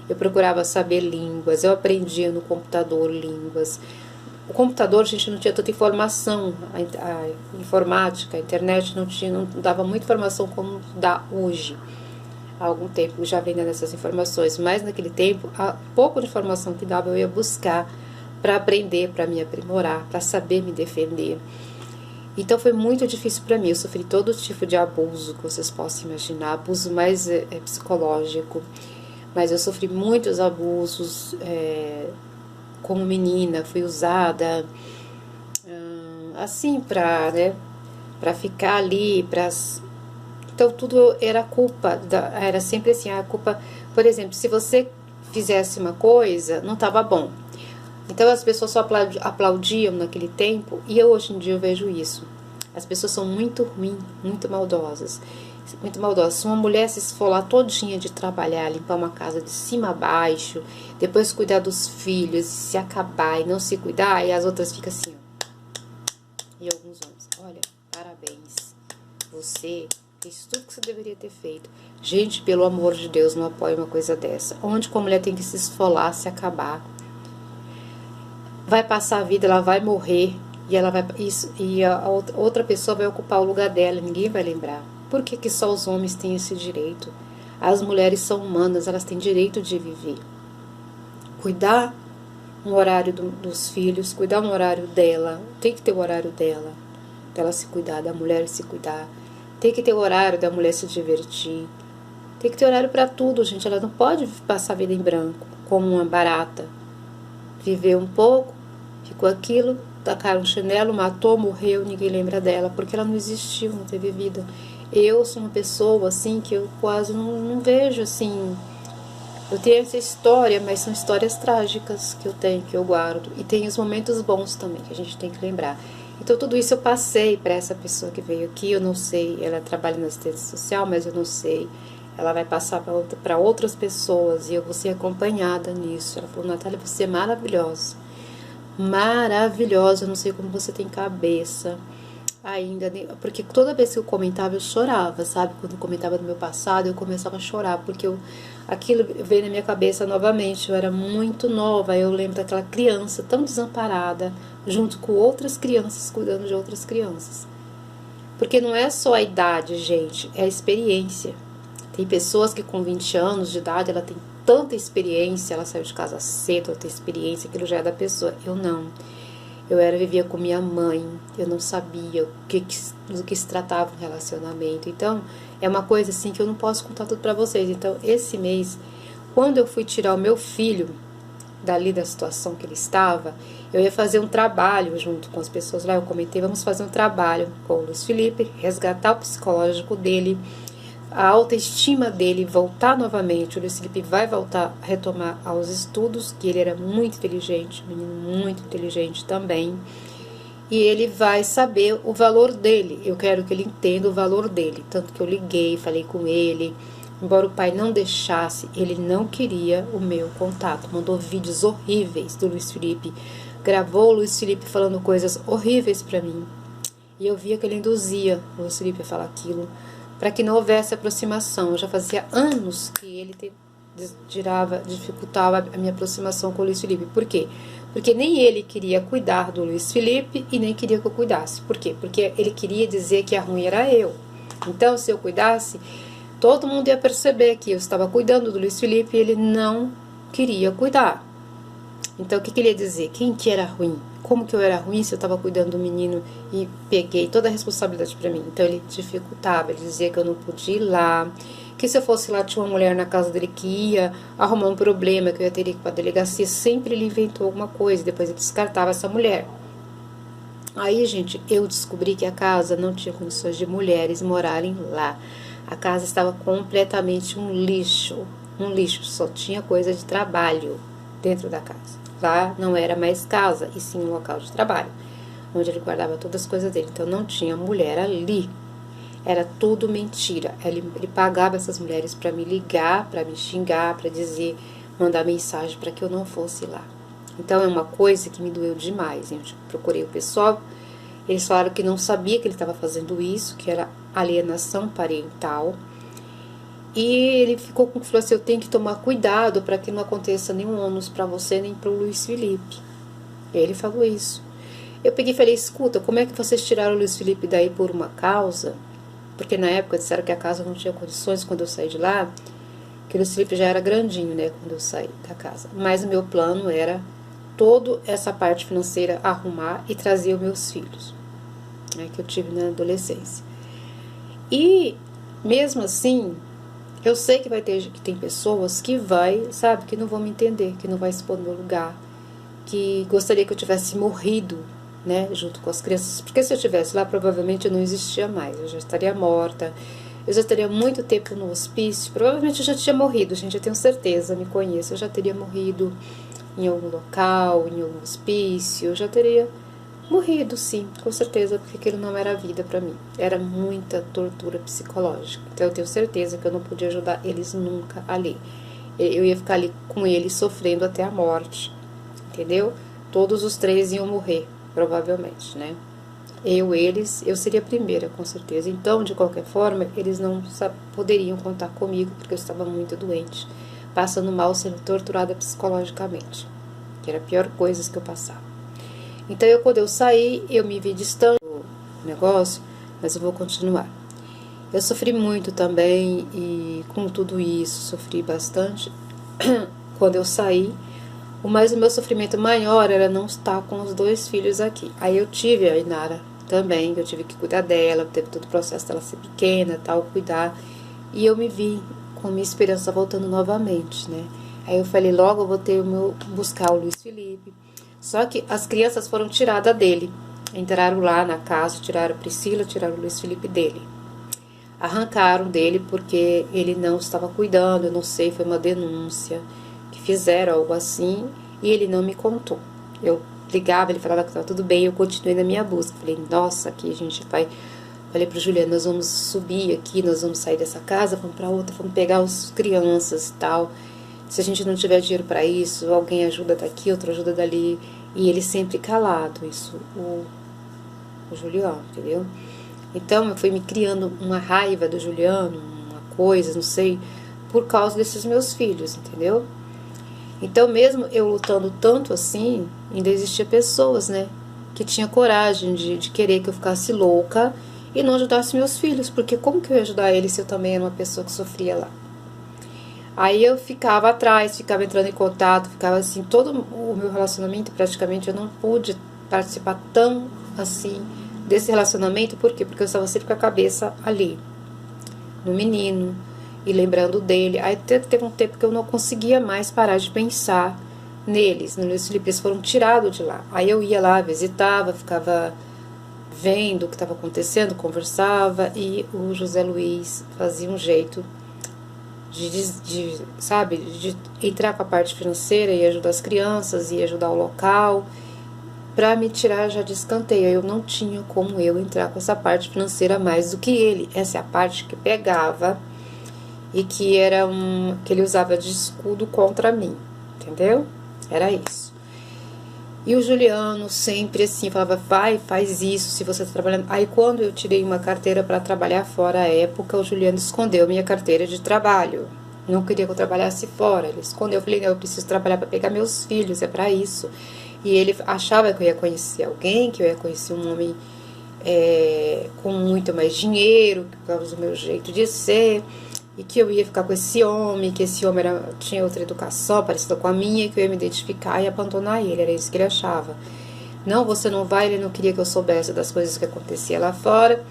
Eu procurava saber línguas, eu aprendia no computador línguas. O computador, a gente não tinha tanta informação, a informática, a internet não dava muita informação como dá hoje. Há algum tempo já vem dando essas informações, mas naquele tempo, a pouco de informação que dava eu ia buscar para aprender, para me aprimorar, para saber me defender. Então foi muito difícil para mim, eu sofri todo tipo de abuso que vocês possam imaginar, abuso mais psicológico, mas eu sofri muitos abusos, como menina, fui usada, assim, pra ficar ali, então tudo era culpa, era sempre assim, a culpa, por exemplo, se você fizesse uma coisa, não estava bom. Então as pessoas só aplaudiam naquele tempo, e hoje em dia eu vejo isso. As pessoas são muito ruins, muito maldosas. Muito maldosas. Se uma mulher se esfolar todinha de trabalhar, limpar uma casa de cima a baixo, depois cuidar dos filhos, se acabar e não se cuidar, e as outras ficam assim, ó. E alguns homens, olha, parabéns, você fez tudo que você deveria ter feito. Gente, pelo amor de Deus, não apoie uma coisa dessa. Onde que a mulher tem que se esfolar, se acabar? Vai passar a vida, ela vai morrer e ela vai a outra pessoa vai ocupar o lugar dela, ninguém vai lembrar. Por que só os homens têm esse direito? As mulheres são humanas, elas têm direito de viver. Cuidar um horário dos filhos, cuidar um horário dela, tem que ter o horário dela se cuidar, da mulher se cuidar. Tem que ter o horário da mulher se divertir. Tem que ter horário para tudo, gente. Ela não pode passar a vida em branco, como uma barata. Viveu um pouco, ficou aquilo, tacaram um chinelo, matou, morreu, ninguém lembra dela, porque ela não existiu, não teve vida. Eu sou uma pessoa, assim, que eu quase não vejo, assim... Eu tenho essa história, mas são histórias trágicas que eu tenho, que eu guardo. E tem os momentos bons também, que a gente tem que lembrar. Então, tudo isso eu passei para essa pessoa que veio aqui, eu não sei, ela trabalha na assistência social, mas eu não sei. Ela vai passar para outras pessoas e eu vou ser acompanhada nisso. Ela falou, Natália, você é maravilhosa. Maravilhosa, eu não sei como você tem cabeça ainda, porque toda vez que eu comentava eu chorava, sabe? Quando eu comentava do meu passado eu começava a chorar, porque aquilo veio na minha cabeça novamente. Eu era muito nova, eu lembro daquela criança tão desamparada, junto com outras crianças, cuidando de outras crianças. Porque não é só a idade, gente, é a experiência. Tem pessoas que com 20 anos de idade, ela tem tanta experiência, ela saiu de casa cedo, ela tem experiência, aquilo já é da pessoa. Eu não. Vivia com minha mãe, eu não sabia do que se tratava um relacionamento. Então, é uma coisa assim que eu não posso contar tudo pra vocês. Então, esse mês, quando eu fui tirar o meu filho dali da situação que ele estava, eu ia fazer um trabalho junto com as pessoas lá, eu comentei, vamos fazer um trabalho com o Luiz Felipe, resgatar o psicológico dele, a autoestima dele voltar novamente. O Luiz Felipe vai voltar a retomar aos estudos, que ele era muito inteligente, um menino muito inteligente também, e ele vai saber o valor dele. Eu quero que ele entenda o valor dele, tanto que eu liguei, falei com ele, embora o pai não deixasse, ele não queria o meu contato, mandou vídeos horríveis do Luiz Felipe, gravou o Luiz Felipe falando coisas horríveis para mim, e eu via que ele induzia o Luiz Felipe a falar aquilo, para que não houvesse aproximação. Já fazia anos que ele dificultava a minha aproximação com o Luiz Felipe. Por quê? Porque nem ele queria cuidar do Luiz Felipe e nem queria que eu cuidasse. Por quê? Porque ele queria dizer que a ruim era eu. Então, se eu cuidasse, todo mundo ia perceber que eu estava cuidando do Luiz Felipe e ele não queria cuidar. Então, o que ele ia dizer? Quem que era ruim? Como que eu era ruim se eu estava cuidando do menino e peguei toda a responsabilidade para mim? Então, ele dificultava, ele dizia que eu não podia ir lá, que se eu fosse lá tinha uma mulher na casa dele que ia arrumar um problema, que eu ia ter que ir para a delegacia. Sempre ele inventou alguma coisa, depois ele descartava essa mulher. Aí, gente, eu descobri que a casa não tinha condições de mulheres morarem lá. A casa estava completamente um lixo, só tinha coisa de trabalho dentro da casa. Lá não era mais casa, e sim um local de trabalho, onde ele guardava todas as coisas dele. Então não tinha mulher ali. Era tudo mentira. Ele pagava essas mulheres para me ligar, para me xingar, para dizer, mandar mensagem para que eu não fosse lá. Então é uma coisa que me doeu demais, gente. Procurei o pessoal, eles falaram que não sabia que ele estava fazendo isso, que era alienação parental. E ele falou assim, eu tenho que tomar cuidado para que não aconteça nenhum ônus para você nem para o Luiz Felipe. Ele falou isso. Eu peguei e falei, escuta, como é que vocês tiraram o Luiz Felipe daí por uma causa? Porque na época disseram que a casa não tinha condições quando eu saí de lá, que o Luiz Felipe já era grandinho, né, quando eu saí da casa. Mas o meu plano era toda essa parte financeira arrumar e trazer os meus filhos, né, que eu tive na adolescência. E mesmo assim, eu sei que tem pessoas que sabe, que não vão me entender, que não vai se pôr no meu lugar, que gostaria que eu tivesse morrido, né, junto com as crianças, porque se eu estivesse lá, provavelmente eu não existia mais, eu já estaria morta, eu já estaria muito tempo no hospício, provavelmente eu já tinha morrido, gente, eu tenho certeza, me conheço, eu já teria morrido em algum local, em algum hospício, eu já teria morrido, sim, com certeza, porque aquilo não era vida pra mim, era muita tortura psicológica, então eu tenho certeza que eu não podia ajudar eles nunca ali, eu ia ficar ali com eles sofrendo até a morte, entendeu? Todos os três iam morrer, provavelmente, né? Eu seria a primeira, com certeza. Então, de qualquer forma, eles não poderiam contar comigo, porque eu estava muito doente, passando mal, sendo torturada psicologicamente, que era a pior coisa que eu passava. Então, quando eu saí, eu me vi distante do negócio, mas eu vou continuar. Eu sofri muito também, e com tudo isso, sofri bastante. Quando eu saí, mas o meu sofrimento maior era não estar com os 2 filhos aqui. Aí eu tive a Inara também, eu tive que cuidar dela, teve todo o processo dela ser pequena, tal, cuidar. E eu me vi com a minha esperança voltando novamente, né? Aí eu falei, logo eu vou buscar o Luiz Felipe. Só que as crianças foram tiradas dele. Entraram lá na casa, tiraram a Priscila, tiraram o Luiz Felipe dele. Arrancaram dele porque ele não estava cuidando, eu não sei, foi uma denúncia que fizeram, algo assim, e ele não me contou. Eu ligava, ele falava que estava tudo bem, eu continuei na minha busca. Falei, nossa, aqui a gente vai... Falei pro Juliano, nós vamos subir aqui, nós vamos sair dessa casa, vamos para outra, vamos pegar as crianças e tal. Se a gente não tiver dinheiro para isso, alguém ajuda daqui, outro ajuda dali. E ele sempre calado, isso, o Juliano, entendeu? Então, eu fui me criando uma raiva do Juliano, uma coisa, não sei, por causa desses meus filhos, entendeu? Então, mesmo eu lutando tanto assim, ainda existia pessoas, né, que tinham coragem de querer que eu ficasse louca e não ajudasse meus filhos, porque como que eu ia ajudar eles se eu também era uma pessoa que sofria lá? Aí eu ficava atrás, ficava entrando em contato, ficava assim, todo o meu relacionamento, praticamente, eu não pude participar tão assim desse relacionamento, por quê? Porque eu estava sempre com a cabeça ali, no menino, e lembrando dele. Aí teve um tempo que eu não conseguia mais parar de pensar neles, no Luiz Felipe, eles foram tirados de lá. Aí eu ia lá, visitava, ficava vendo o que estava acontecendo, conversava, e o José Luiz fazia um jeito sabe, de entrar com a parte financeira e ajudar as crianças e ajudar o local, para me tirar já de escanteio. Eu não tinha como eu entrar com essa parte financeira mais do que ele. Essa é a parte que pegava e que que ele usava de escudo contra mim, entendeu? Era isso. E o Juliano sempre assim falava, vai, faz isso, se você está trabalhando. Aí quando eu tirei uma carteira para trabalhar fora à época, o Juliano escondeu minha carteira de trabalho. Não queria que eu trabalhasse fora, ele escondeu. Eu falei, não, eu preciso trabalhar para pegar meus filhos, é para isso. E ele achava que eu ia conhecer alguém, que eu ia conhecer um homem com muito mais dinheiro, por causa do meu jeito de ser, e que eu ia ficar com esse homem, que esse homem tinha outra educação parecida com a minha, e que eu ia me identificar e abandonar ele. Era isso que ele achava. Não, você não vai, ele não queria que eu soubesse das coisas que acontecia lá fora.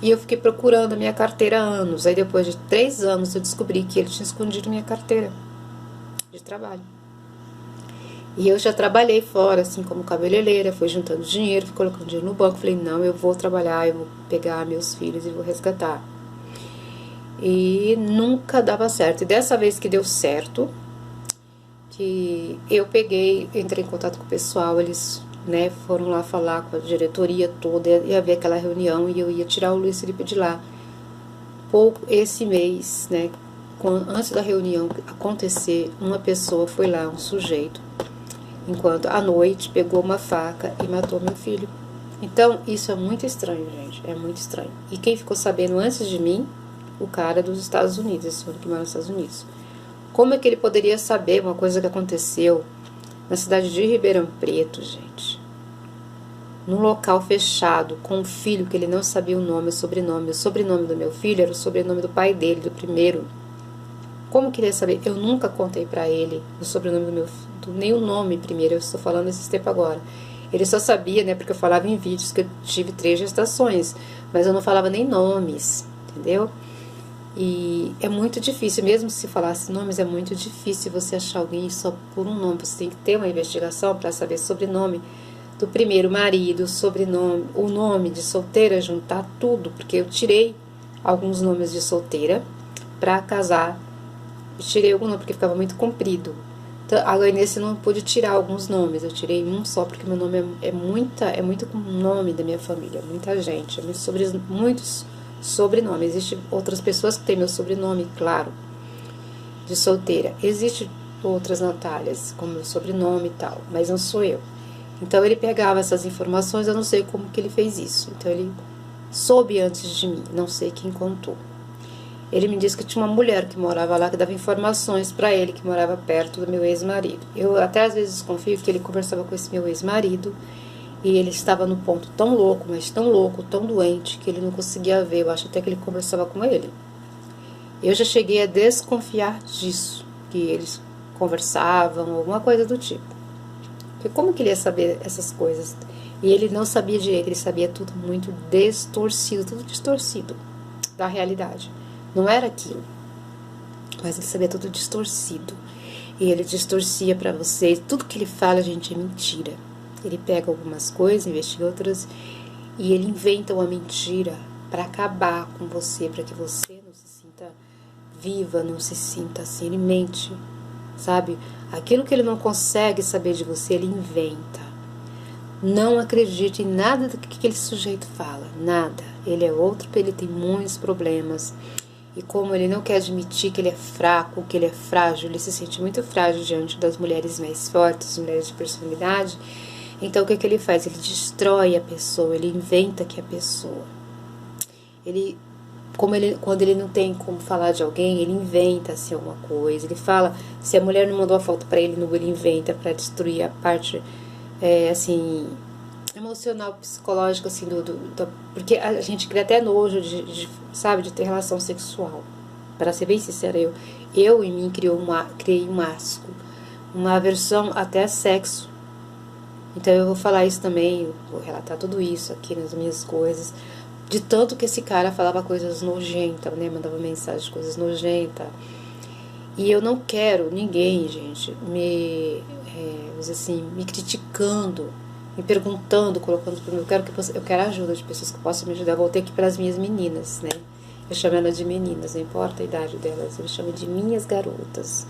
E eu fiquei procurando a minha carteira há anos. Aí depois de 3 anos eu descobri que ele tinha escondido minha carteira de trabalho. E eu já trabalhei fora, assim, como cabeleireira, fui juntando dinheiro, fui colocando dinheiro no banco. Falei, não, eu vou trabalhar, eu vou pegar meus filhos e vou resgatar. E nunca dava certo. E dessa vez que deu certo, que eu entrei em contato com o pessoal, eles, né, foram lá falar com a diretoria toda, ia haver aquela reunião e eu ia tirar o Luiz Felipe de lá. Esse mês, né, antes da reunião acontecer, uma pessoa foi lá, um sujeito, enquanto à noite pegou uma faca e matou meu filho. Então, isso é muito estranho, gente, é muito estranho. E quem ficou sabendo antes de mim, o cara dos Estados Unidos, esse homem que mora nos Estados Unidos. Como é que ele poderia saber uma coisa que aconteceu na cidade de Ribeirão Preto, gente. Num local fechado, com um filho que ele não sabia o nome, o sobrenome. O sobrenome do meu filho era o sobrenome do pai dele, do primeiro. Como queria saber? Eu nunca contei pra ele o sobrenome do meu filho, nem o nome primeiro, eu estou falando esses tempos agora. Ele só sabia, né, porque eu falava em vídeos que eu tive 3 gestações, mas eu não falava nem nomes, entendeu? E é muito difícil, mesmo se falasse nomes, é muito difícil você achar alguém só por um nome. Você tem que ter uma investigação para saber sobrenome do primeiro marido, sobrenome, o nome de solteira, juntar tudo, porque eu tirei alguns nomes de solteira para casar. Eu tirei algum nome porque ficava muito comprido. Então, agora nesse eu não pude tirar alguns nomes, eu tirei um só porque meu nome é muito com o nome da minha família, muita gente, muitos sobrenomes. Existem outras pessoas que têm meu sobrenome, claro, de solteira. Existem outras Natálias com meu sobrenome e tal, mas não sou eu. Então ele pegava essas informações, eu não sei como que ele fez isso. Então ele soube antes de mim, não sei quem contou. Ele me disse que tinha uma mulher que morava lá, que dava informações pra ele, que morava perto do meu ex-marido. Eu até às vezes desconfio que ele conversava com esse meu ex-marido e ele estava no ponto tão louco, mas tão louco, tão doente, que ele não conseguia ver. Eu acho até que ele conversava com ele. Eu já cheguei a desconfiar disso, que eles conversavam, alguma coisa do tipo. Porque como que ele ia saber essas coisas? E ele não sabia direito, ele sabia tudo muito distorcido, tudo distorcido da realidade. Não era aquilo, mas ele sabia tudo distorcido. E ele distorcia pra vocês. Tudo que ele fala, gente, é mentira. Ele pega algumas coisas, investiga outras, e ele inventa uma mentira pra acabar com você, pra que você não se sinta viva, não se sinta assim. Ele mente, sabe? Aquilo que ele não consegue saber de você, ele inventa. Não acredite em nada do que aquele sujeito fala, nada. Ele é outro, ele tem muitos problemas. E como ele não quer admitir que ele é fraco, que ele é frágil, ele se sente muito frágil diante das mulheres mais fortes, mulheres de personalidade. Então o que ele faz? Ele destrói a pessoa, ele inventa que é a pessoa. Quando ele não tem como falar de alguém, ele inventa assim, alguma coisa. Ele fala, se a mulher não mandou a foto pra ele, ele inventa pra destruir a parte assim, emocional, psicológica, assim, porque a gente cria até nojo sabe, de ter relação sexual. Para ser bem sincera, eu em mim criei um asco, uma aversão até a sexo. Então eu vou falar isso também, vou relatar tudo isso aqui nas minhas coisas, de tanto que esse cara falava coisas nojentas, né, mandava mensagem, coisas nojentas. E eu não quero ninguém, gente, me criticando, me perguntando, colocando para mim. Eu quero ajuda de pessoas que possam me ajudar. Eu voltei aqui para as minhas meninas, né? Eu chamo elas de meninas, não importa a idade delas. Eu chamo de minhas garotas,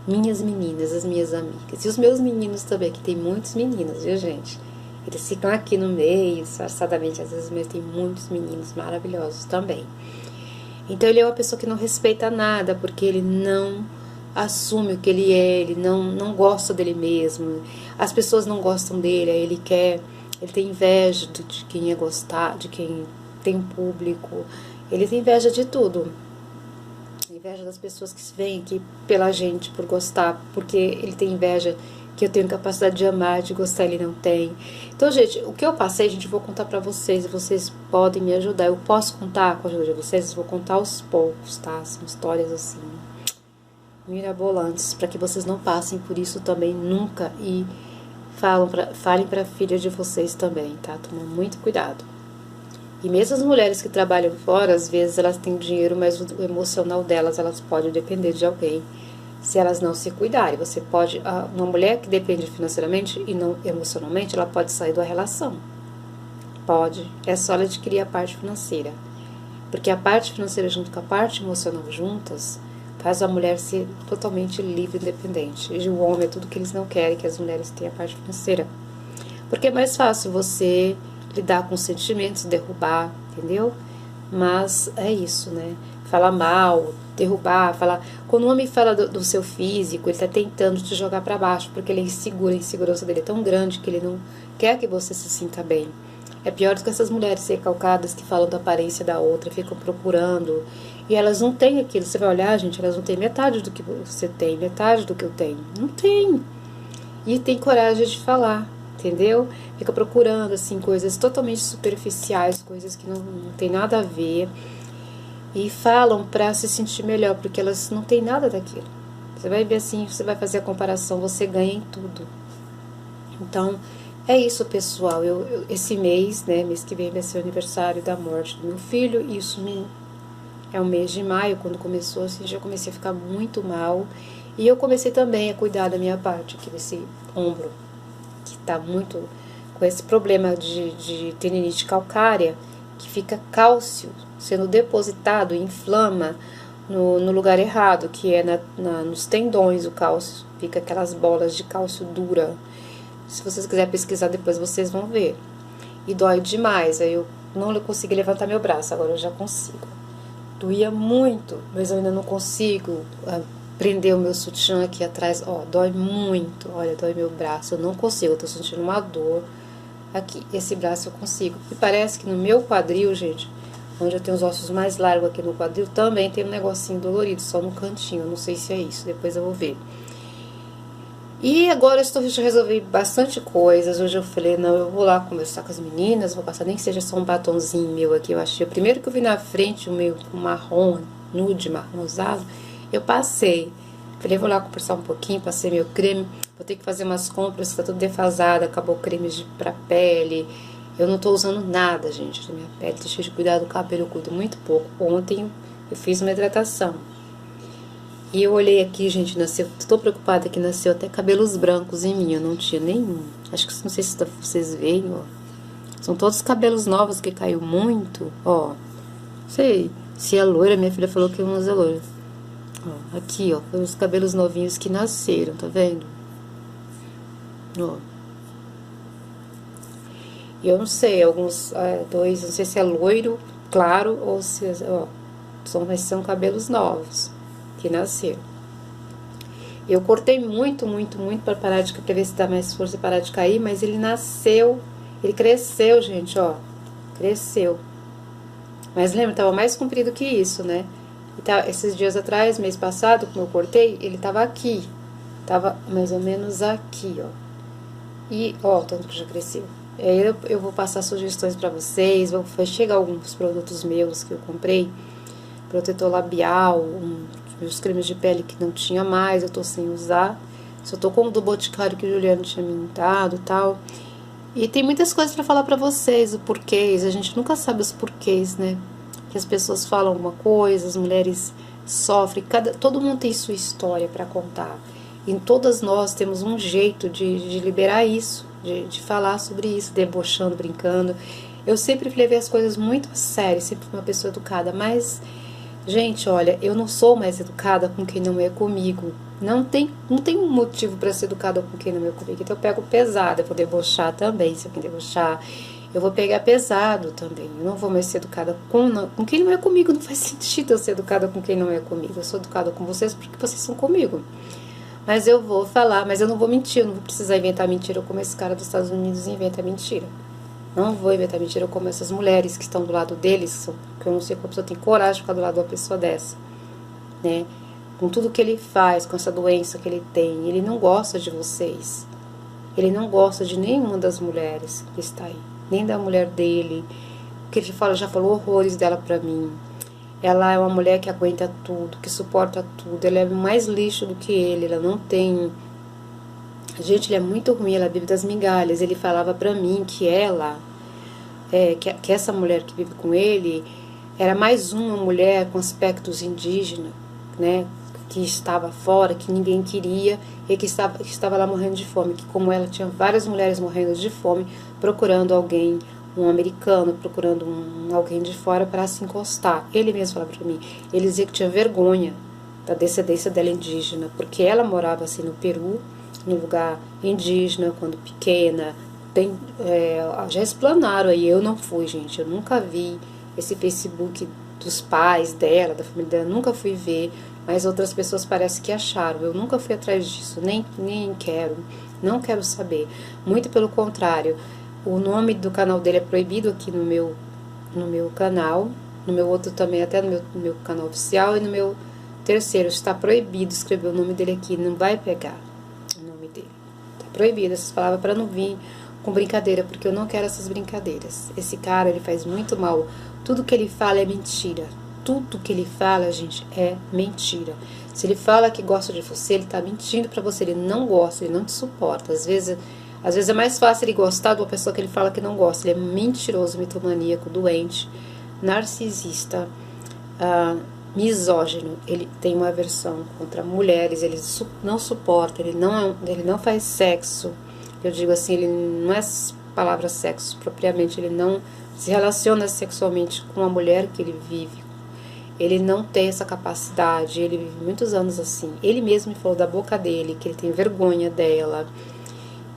minhas meninas, as minhas amigas. E os meus meninos também, que tem muitos meninos, viu, gente? Eles ficam aqui no meio, disfarçadamente, às vezes, mas tem muitos meninos maravilhosos também. Então ele é uma pessoa que não respeita nada, porque ele não assume o que ele é, ele não gosta dele mesmo, as pessoas não gostam dele, aí ele tem inveja de quem ia gostar, de quem tem um público, ele tem inveja de tudo, inveja das pessoas que vêm aqui pela gente, por gostar, porque ele tem inveja que eu tenho capacidade de amar, de gostar, ele não tem. Então, gente, o que eu passei, gente, eu vou contar pra vocês, e vocês podem me ajudar, eu posso contar com a ajuda de vocês, eu vou contar aos poucos, tá? São histórias assim mirabolantes, para que vocês não passem por isso também nunca, e falem para a filha de vocês também, tá? Tomem muito cuidado. E mesmo as mulheres que trabalham fora, às vezes elas têm dinheiro, mas o emocional delas, elas podem depender de alguém, se elas não se cuidarem. Você pode, uma mulher que depende financeiramente e não emocionalmente, ela pode sair da relação. Pode, é só ela adquirir a parte financeira. Porque a parte financeira junto com a parte emocional juntas, faz a mulher ser totalmente livre e independente. E o homem é tudo que eles não querem, que as mulheres tenham a parte financeira. Porque é mais fácil você lidar com sentimentos, derrubar, entendeu? Mas é isso, né? Falar mal, derrubar, falar... Quando o homem fala do seu físico, ele tá tentando te jogar para baixo, porque ele é inseguro, a insegurança dele é tão grande que ele não quer que você se sinta bem. É pior do que essas mulheres recalcadas que falam da aparência da outra, ficam procurando, e elas não têm aquilo. Você vai olhar, gente, elas não têm metade do que você tem, metade do que eu tenho. Não tem. e tem coragem de falar, entendeu? Fica procurando, assim, coisas totalmente superficiais, coisas que não tem nada a ver, e falam pra se sentir melhor, porque elas não têm nada daquilo. Você vai ver assim, você vai fazer a comparação, você ganha em tudo. Então, é isso, pessoal. Esse mês, né, mês que vem vai ser o aniversário da morte do meu filho, e isso é o mês de maio, quando começou, assim, já comecei a ficar muito mal. E eu comecei também a cuidar da minha parte, aqui desse ombro, que tá muito com esse problema de tendinite calcária, que fica cálcio sendo depositado e inflama no lugar errado, que é nos tendões. O cálcio, fica aquelas bolas de cálcio dura. Se vocês quiserem pesquisar depois, vocês vão ver. E dói demais, aí eu não consegui levantar meu braço, agora eu já consigo. Doía muito, mas eu ainda não consigo prender o meu sutiã aqui atrás. Ó, dói muito, olha, dói meu braço, eu não consigo, eu tô sentindo uma dor aqui. Esse braço eu consigo. E parece que no meu quadril, gente, onde eu tenho os ossos mais largos aqui no quadril, também tem um negocinho dolorido, só no cantinho, eu não sei se é isso, depois eu vou ver. E agora eu já resolvi bastante coisas. Hoje eu falei, não, eu vou lá conversar com as meninas, vou passar nem que seja só um batonzinho meu aqui. Eu achei, o primeiro que eu vi na frente, o meu marrom, nude, marrom rosado, eu passei. Falei, vou lá conversar um pouquinho, passei meu creme, vou ter que fazer umas compras, tá tudo defasado, acabou o creme pra pele. Eu não tô usando nada, gente, da minha pele, deixa de cuidar do cabelo, eu cuido muito pouco. Ontem eu fiz uma hidratação. E eu olhei aqui, gente, nasceu, tô preocupada que nasceu até cabelos brancos em mim, eu não tinha nenhum. Acho que, não sei se vocês veem, ó. São todos cabelos novos que caiu muito, ó. Não sei se é loira, minha filha falou que umas é loira. Ó, aqui, ó, foi os cabelos novinhos que nasceram, tá vendo? Ó. E eu não sei, alguns, dois, não sei se é loiro, claro, ou se, ó, são cabelos novos que nasceram. Eu cortei muito para parar de, pra ver se dá mais força e parar de cair, mas ele nasceu, ele cresceu, gente, ó, cresceu. Mas lembra, tava mais comprido que isso, né? E tá, esses dias atrás, mês passado, como eu cortei, ele tava aqui, tava mais ou menos aqui, ó. E, ó, tanto que já cresceu. Aí eu vou passar sugestões pra vocês, vai chegar alguns produtos meus que eu comprei, protetor labial, meus cremes de pele que não tinha mais, eu tô sem usar. Só tô com o do Boticário que o Juliano tinha me dado e tal. E tem muitas coisas pra falar pra vocês, o porquês. A gente nunca sabe os porquês, né? Que as pessoas falam uma coisa, as mulheres sofrem. Todo mundo tem sua história pra contar. E todas nós temos um jeito de liberar isso, de falar sobre isso, debochando, brincando. Eu sempre levei as coisas muito a sério, sempre fui uma pessoa educada, mas... Gente, olha, eu não sou mais educada com quem não é comigo. Não tem um motivo para ser educada com quem não é comigo. Então eu pego pesado, eu vou debochar também, se alguém debochar. Eu vou pegar pesado também. Eu não vou mais ser educada com quem não é comigo. Não faz sentido eu ser educada com quem não é comigo. Eu sou educada com vocês porque vocês são comigo. Mas eu vou falar, mas eu não vou mentir. Eu não vou precisar inventar mentira como esse cara dos Estados Unidos inventa mentira. Não vou inventar mentira como essas mulheres que estão do lado deles, que eu não sei como a pessoa tem coragem de ficar do lado de uma pessoa dessa, né? Com tudo que ele faz, com essa doença que ele tem, ele não gosta de vocês. Ele não gosta de nenhuma das mulheres que está aí, nem da mulher dele. Que ele já falou horrores dela pra mim. Ela é uma mulher que aguenta tudo, que suporta tudo. Ela é mais lixo do que ele, ela não tem... Gente, ele é muito ruim, ela vive das migalhas. Ele falava pra mim que ela, que essa mulher que vive com ele, era mais uma mulher com aspectos indígenas, né? Que estava fora, que ninguém queria e que estava lá morrendo de fome. Que como ela, tinha várias mulheres morrendo de fome, procurando alguém, um americano, procurando alguém de fora para se encostar. Ele mesmo falava pra mim, ele dizia que tinha vergonha da descendência dela indígena, porque ela morava assim no Peru, num lugar indígena, quando pequena. Já explanaram aí, eu não fui, gente, eu nunca vi esse Facebook dos pais dela, da família dela, nunca fui ver, mas outras pessoas parece que acharam. Eu nunca fui atrás disso, nem quero, não quero saber. Muito pelo contrário, o nome do canal dele é proibido aqui no meu canal, no meu outro também, até no meu canal oficial, e no meu terceiro está proibido escrever o nome dele aqui, não vai pegar o nome dele, tá proibido essas palavras para não vir com brincadeira, porque eu não quero essas brincadeiras. Esse cara, ele faz muito mal. Tudo que ele fala é mentira. Tudo que ele fala, gente, é mentira. Se ele fala que gosta de você, ele tá mentindo pra você. Ele não gosta, ele não te suporta. Às vezes é mais fácil ele gostar de uma pessoa que ele fala que não gosta. Ele é mentiroso, mitomaníaco, doente, narcisista, misógino. Ele tem uma aversão contra mulheres. Ele não suporta, ele não faz sexo. Eu digo assim, ele não é palavra sexo propriamente. Ele não se relaciona sexualmente com a mulher que ele vive. Ele não tem essa capacidade, ele vive muitos anos assim. Ele mesmo me falou da boca dele, que ele tem vergonha dela,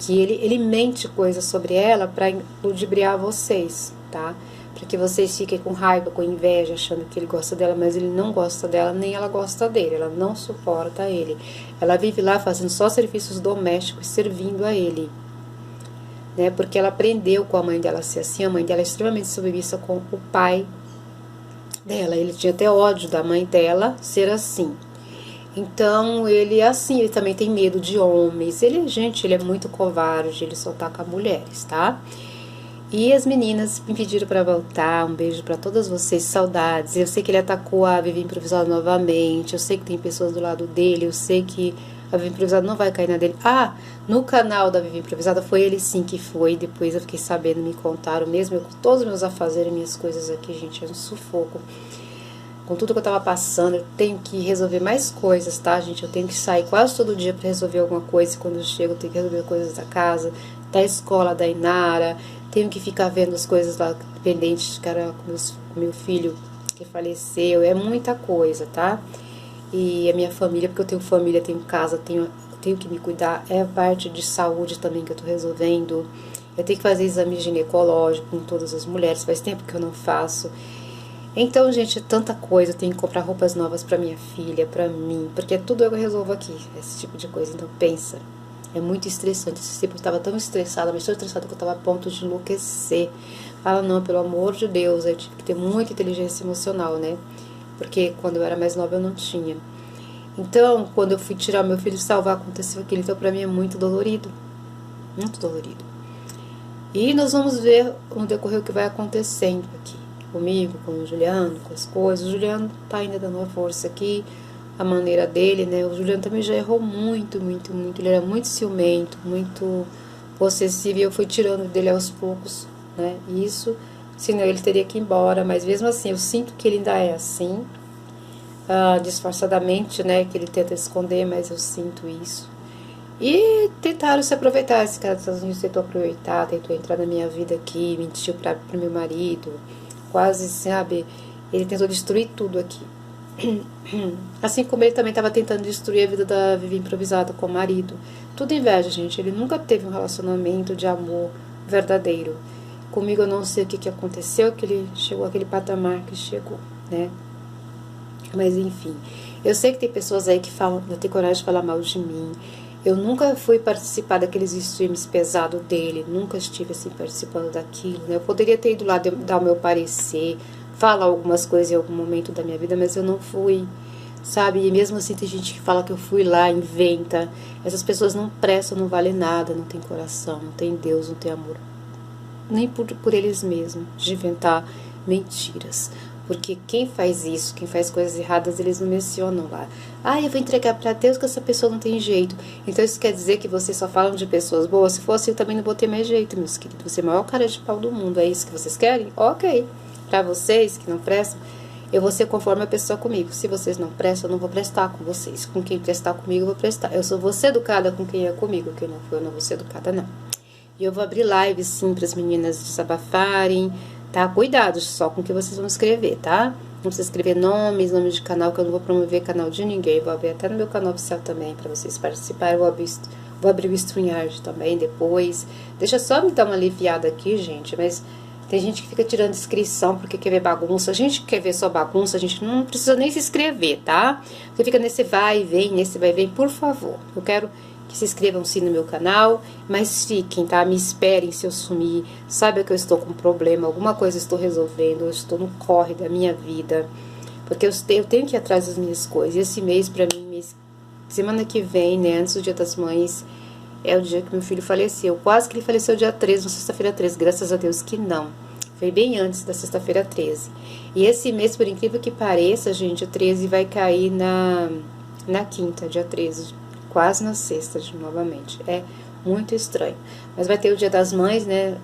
que ele mente coisas sobre ela para ludibriar vocês, tá? Para que vocês fiquem com raiva, com inveja, achando que ele gosta dela, mas ele não gosta dela, nem ela gosta dele, ela não suporta ele. Ela vive lá fazendo só serviços domésticos, servindo a ele, né? Porque ela aprendeu com a mãe dela ser assim, a mãe dela é extremamente submissa com o pai dela, ele tinha até ódio da mãe dela ser assim. Então ele é assim, ele também tem medo de homens. Ele é muito covarde, ele só ataca mulheres, tá? E as meninas me pediram para voltar. Um beijo para todas vocês, saudades. Eu sei que ele atacou a Vivi Improvisada novamente. Eu sei que tem pessoas do lado dele. Eu sei que a Vivi Improvisada não vai cair na dele. No canal da Vivi Improvisada foi ele sim que foi. Depois eu fiquei sabendo, me contaram mesmo. Eu com todos os meus afazeres, minhas coisas aqui, gente, é um sufoco. Com tudo que eu tava passando, eu tenho que resolver mais coisas, tá, gente? Eu tenho que sair quase todo dia para resolver alguma coisa. E quando eu chego, eu tenho que resolver coisas da casa, da escola, da Inara. Tenho que ficar vendo as coisas lá pendentes, cara, com meu filho que faleceu. É muita coisa, tá? E a minha família, porque eu tenho família, tenho casa, tenho que me cuidar. É a parte de saúde também que eu tô resolvendo. Eu tenho que fazer exame ginecológico com todas as mulheres. Faz tempo que eu não faço. Então, gente, é tanta coisa. Eu tenho que comprar roupas novas pra minha filha, pra mim, porque tudo eu resolvo aqui, esse tipo de coisa. Então, pensa, é muito estressante. Esse tempo eu estava tão estressada, mas tão estressada que eu estava a ponto de enlouquecer. Fala, não, pelo amor de Deus, eu tive que ter muita inteligência emocional, né? Porque quando eu era mais nova eu não tinha. Então, quando eu fui tirar meu filho e salvar, aconteceu aquilo. Então, pra mim é muito dolorido. Muito dolorido. E nós vamos ver no decorrer o que vai acontecendo aqui. Comigo, com o Juliano, com as coisas. O Juliano tá ainda dando uma força aqui, a maneira dele, né? O Juliano também já errou muito, muito, muito. Ele era muito ciumento, muito possessivo, e eu fui tirando dele aos poucos, né? Isso, senão ele teria que ir embora, mas mesmo assim, eu sinto que ele ainda é assim, disfarçadamente, né? Que ele tenta esconder, mas eu sinto isso. E tentaram se aproveitar, esse cara dos Estados Unidos tentou aproveitar, tentou entrar na minha vida aqui, mentiu pro meu marido, quase, sabe, ele tentou destruir tudo aqui. Assim como ele também estava tentando destruir a vida da Vivi Improvisada com o marido. Tudo inveja, gente. Ele nunca teve um relacionamento de amor verdadeiro. Comigo eu não sei o que aconteceu, que ele chegou àquele patamar que chegou, né? Mas enfim, eu sei que tem pessoas aí que falam, não tem coragem de falar mal de mim. Eu nunca fui participar daqueles streams pesados dele, nunca estive assim participando daquilo, né? Eu poderia ter ido lá dar o meu parecer, falar algumas coisas em algum momento da minha vida, mas eu não fui, sabe? E mesmo assim tem gente que fala que eu fui lá, inventa. Essas pessoas não prestam, não valem nada, não tem coração, não tem Deus, não tem amor. Nem por eles mesmos, de inventar mentiras. Porque quem faz isso, quem faz coisas erradas, eles não mencionam lá. Eu vou entregar pra Deus que essa pessoa não tem jeito. Então isso quer dizer que vocês só falam de pessoas boas? Se fosse, eu também não vou ter mais jeito, meus queridos. Você é a maior cara de pau do mundo. É isso que vocês querem? Ok. Pra vocês que não prestam, eu vou ser conforme a pessoa comigo. Se vocês não prestam, eu não vou prestar com vocês. Com quem prestar comigo, eu vou prestar. Eu só vou ser educada com quem é comigo. Quem não for, eu não vou ser educada, não. E eu vou abrir live, sim, para as meninas desabafarem, tá? Cuidado só com o que vocês vão escrever, tá? Não precisa escrever nome de canal, que eu não vou promover canal de ninguém. Vou abrir até no meu canal oficial também, para vocês participarem. Vou abrir o StreamYard também depois. Deixa só me dar uma aliviada aqui, gente, mas tem gente que fica tirando inscrição porque quer ver bagunça. A gente quer ver só bagunça, a gente não precisa nem se inscrever, tá? Você fica nesse vai e vem, por favor. Eu quero que se inscrevam sim no meu canal, mas fiquem, tá? Me esperem se eu sumir. Saiba que eu estou com problema, alguma coisa eu estou resolvendo, eu estou no corre da minha vida, porque eu tenho que ir atrás das minhas coisas. E esse mês, pra mim, semana que vem, né, antes do Dia das Mães, é o dia que meu filho faleceu. Quase que ele faleceu dia 13, na sexta-feira 13, graças a Deus que não. Foi bem antes da sexta-feira 13. E esse mês, por incrível que pareça, gente, o 13 vai cair na quinta, dia 13. Quase na sexta, novamente. É muito estranho. Mas vai ter o Dia das Mães, né?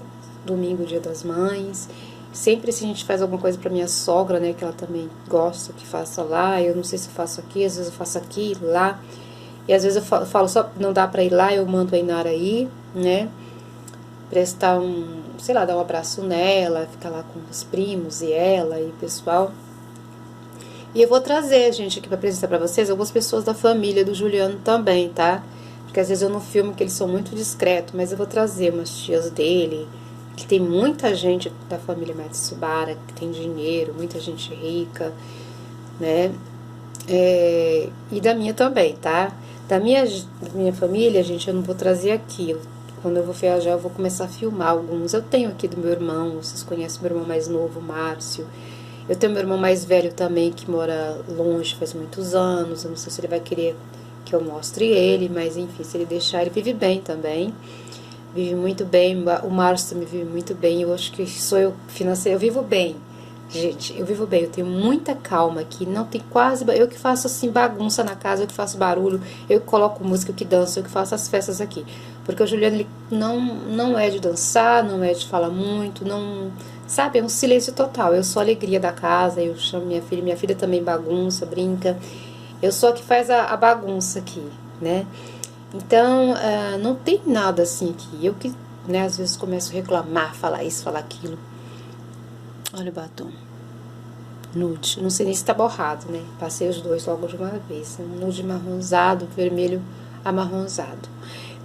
Domingo, Dia das Mães. Sempre se a gente faz alguma coisa pra minha sogra, né? Que ela também gosta que faça lá. Eu não sei se eu faço aqui, às vezes eu faço aqui, lá. E às vezes eu falo só não dá pra ir lá, eu mando a Inara aí, né? Prestar sei lá, dar um abraço nela, ficar lá com os primos e ela e o pessoal. E eu vou trazer, gente, aqui pra apresentar pra vocês algumas pessoas da família do Juliano também, tá? Porque às vezes eu não filmo que eles são muito discretos, mas eu vou trazer umas tias dele, que tem muita gente da família Matsubara, que tem dinheiro, muita gente rica, né? E da minha também, tá? Da minha família, gente, eu não vou trazer aqui. Quando eu vou viajar, eu vou começar a filmar alguns. Eu tenho aqui do meu irmão, vocês conhecem meu irmão mais novo, Márcio. Eu tenho meu irmão mais velho também, que mora longe faz muitos anos. Eu não sei se ele vai querer que eu mostre ele, mas enfim, se ele deixar, ele vive bem também. Vive muito bem, o Márcio também vive muito bem. Eu acho que sou eu financeira, eu vivo bem. Gente, eu vivo bem, eu tenho muita calma aqui, não tem quase... Eu que faço, assim, bagunça na casa, eu que faço barulho, eu que coloco música, eu que danço, eu que faço as festas aqui. Porque o Juliano, ele não é de dançar, não é de falar muito, não... Sabe, é um silêncio total. Eu sou a alegria da casa, eu chamo minha filha também bagunça, brinca. Eu sou a que faz a bagunça aqui, né? Então, não tem nada assim aqui. Eu que, né, às vezes começo a reclamar, falar isso, falar aquilo. Olha o batom. Nude. Não sei nem se tá borrado, né? Passei os dois logo de uma vez. Um nude marronzado, vermelho amarronzado.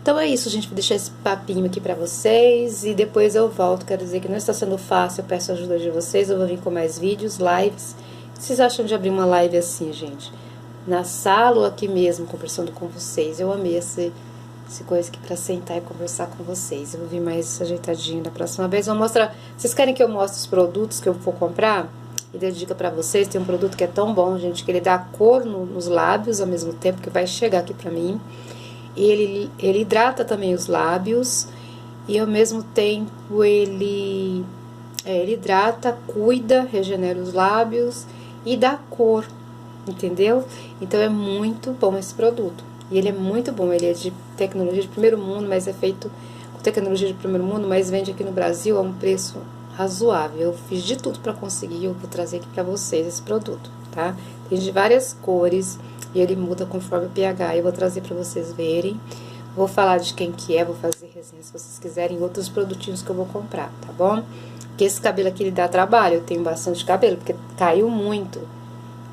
Então é isso, gente. Vou deixar esse papinho aqui pra vocês. E depois eu volto. Quero dizer que não está sendo fácil. Eu peço a ajuda de vocês. Eu vou vir com mais vídeos, lives. O que vocês acham de abrir uma live assim, gente? Na sala ou aqui mesmo, conversando com vocês? Eu amei esse coisa aqui pra sentar e conversar com vocês. Eu vou vir mais ajeitadinho da próxima vez. Vou mostrar. Vocês querem que eu mostre os produtos que eu vou comprar? E dê dica pra vocês. Tem um produto que é tão bom, gente, que ele dá cor nos lábios ao mesmo tempo, que vai chegar aqui pra mim. E ele hidrata também os lábios. E ao mesmo tempo ele hidrata, cuida, regenera os lábios e dá cor. Entendeu? Então é muito bom esse produto. E ele é muito bom, ele é de tecnologia de primeiro mundo, mas é feito com tecnologia de primeiro mundo, mas vende aqui no Brasil a um preço razoável. Eu fiz de tudo pra conseguir, eu vou trazer aqui pra vocês esse produto, tá? Tem de várias cores e ele muda conforme o pH. Eu vou trazer pra vocês verem. Vou falar de quem que é, vou fazer resenha se vocês quiserem, outros produtinhos que eu vou comprar, tá bom? Porque esse cabelo aqui, ele dá trabalho, eu tenho bastante cabelo, porque caiu muito.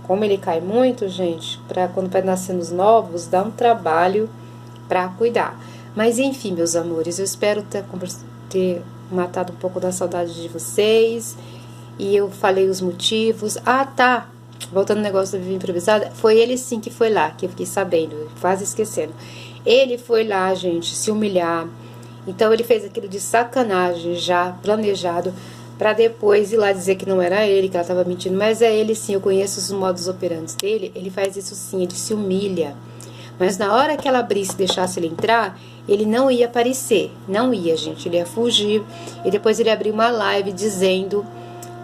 Como ele cai muito, gente, quando vai nascendo os novos, dá um trabalho pra cuidar. Mas enfim, meus amores, eu espero ter matado um pouco da saudade de vocês. E eu falei os motivos. Ah, tá! Voltando ao negócio da Vivi Improvisada, foi ele sim que foi lá, que eu fiquei sabendo, quase esquecendo. Ele foi lá, gente, se humilhar. Então ele fez aquilo de sacanagem, já planejado, pra depois ir lá dizer que não era ele, que ela tava mentindo. Mas é ele sim, eu conheço os modos operantes dele. Ele faz isso sim, ele se humilha. Mas na hora que ela abrisse e deixasse ele entrar, ele não ia aparecer. Não ia, gente, ele ia fugir. E depois ele abriu uma live dizendo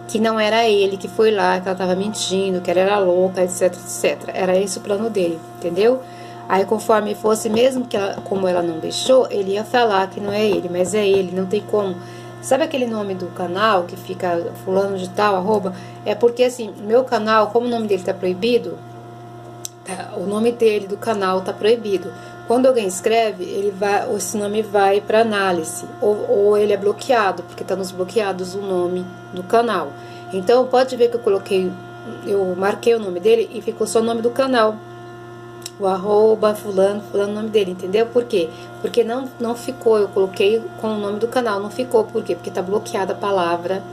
que não era ele que foi lá, que ela tava mentindo, que ela era louca, etc, etc. Era esse o plano dele, entendeu? Aí conforme fosse, mesmo que como ela não deixou, ele ia falar que não é ele, mas é ele, não tem como. Sabe aquele nome do canal que fica fulano de tal, arroba? É porque assim, meu canal, como o nome dele tá proibido, o nome dele do canal tá proibido. Quando alguém escreve, esse nome vai para análise, ou ele é bloqueado, porque tá nos bloqueados o nome do canal. Então pode ver que eu marquei o nome dele e ficou só o nome do canal. O arroba, fulano, o nome dele, entendeu? Por quê? Porque não ficou, eu coloquei com o nome do canal, não ficou, por quê? Porque tá bloqueada a palavra,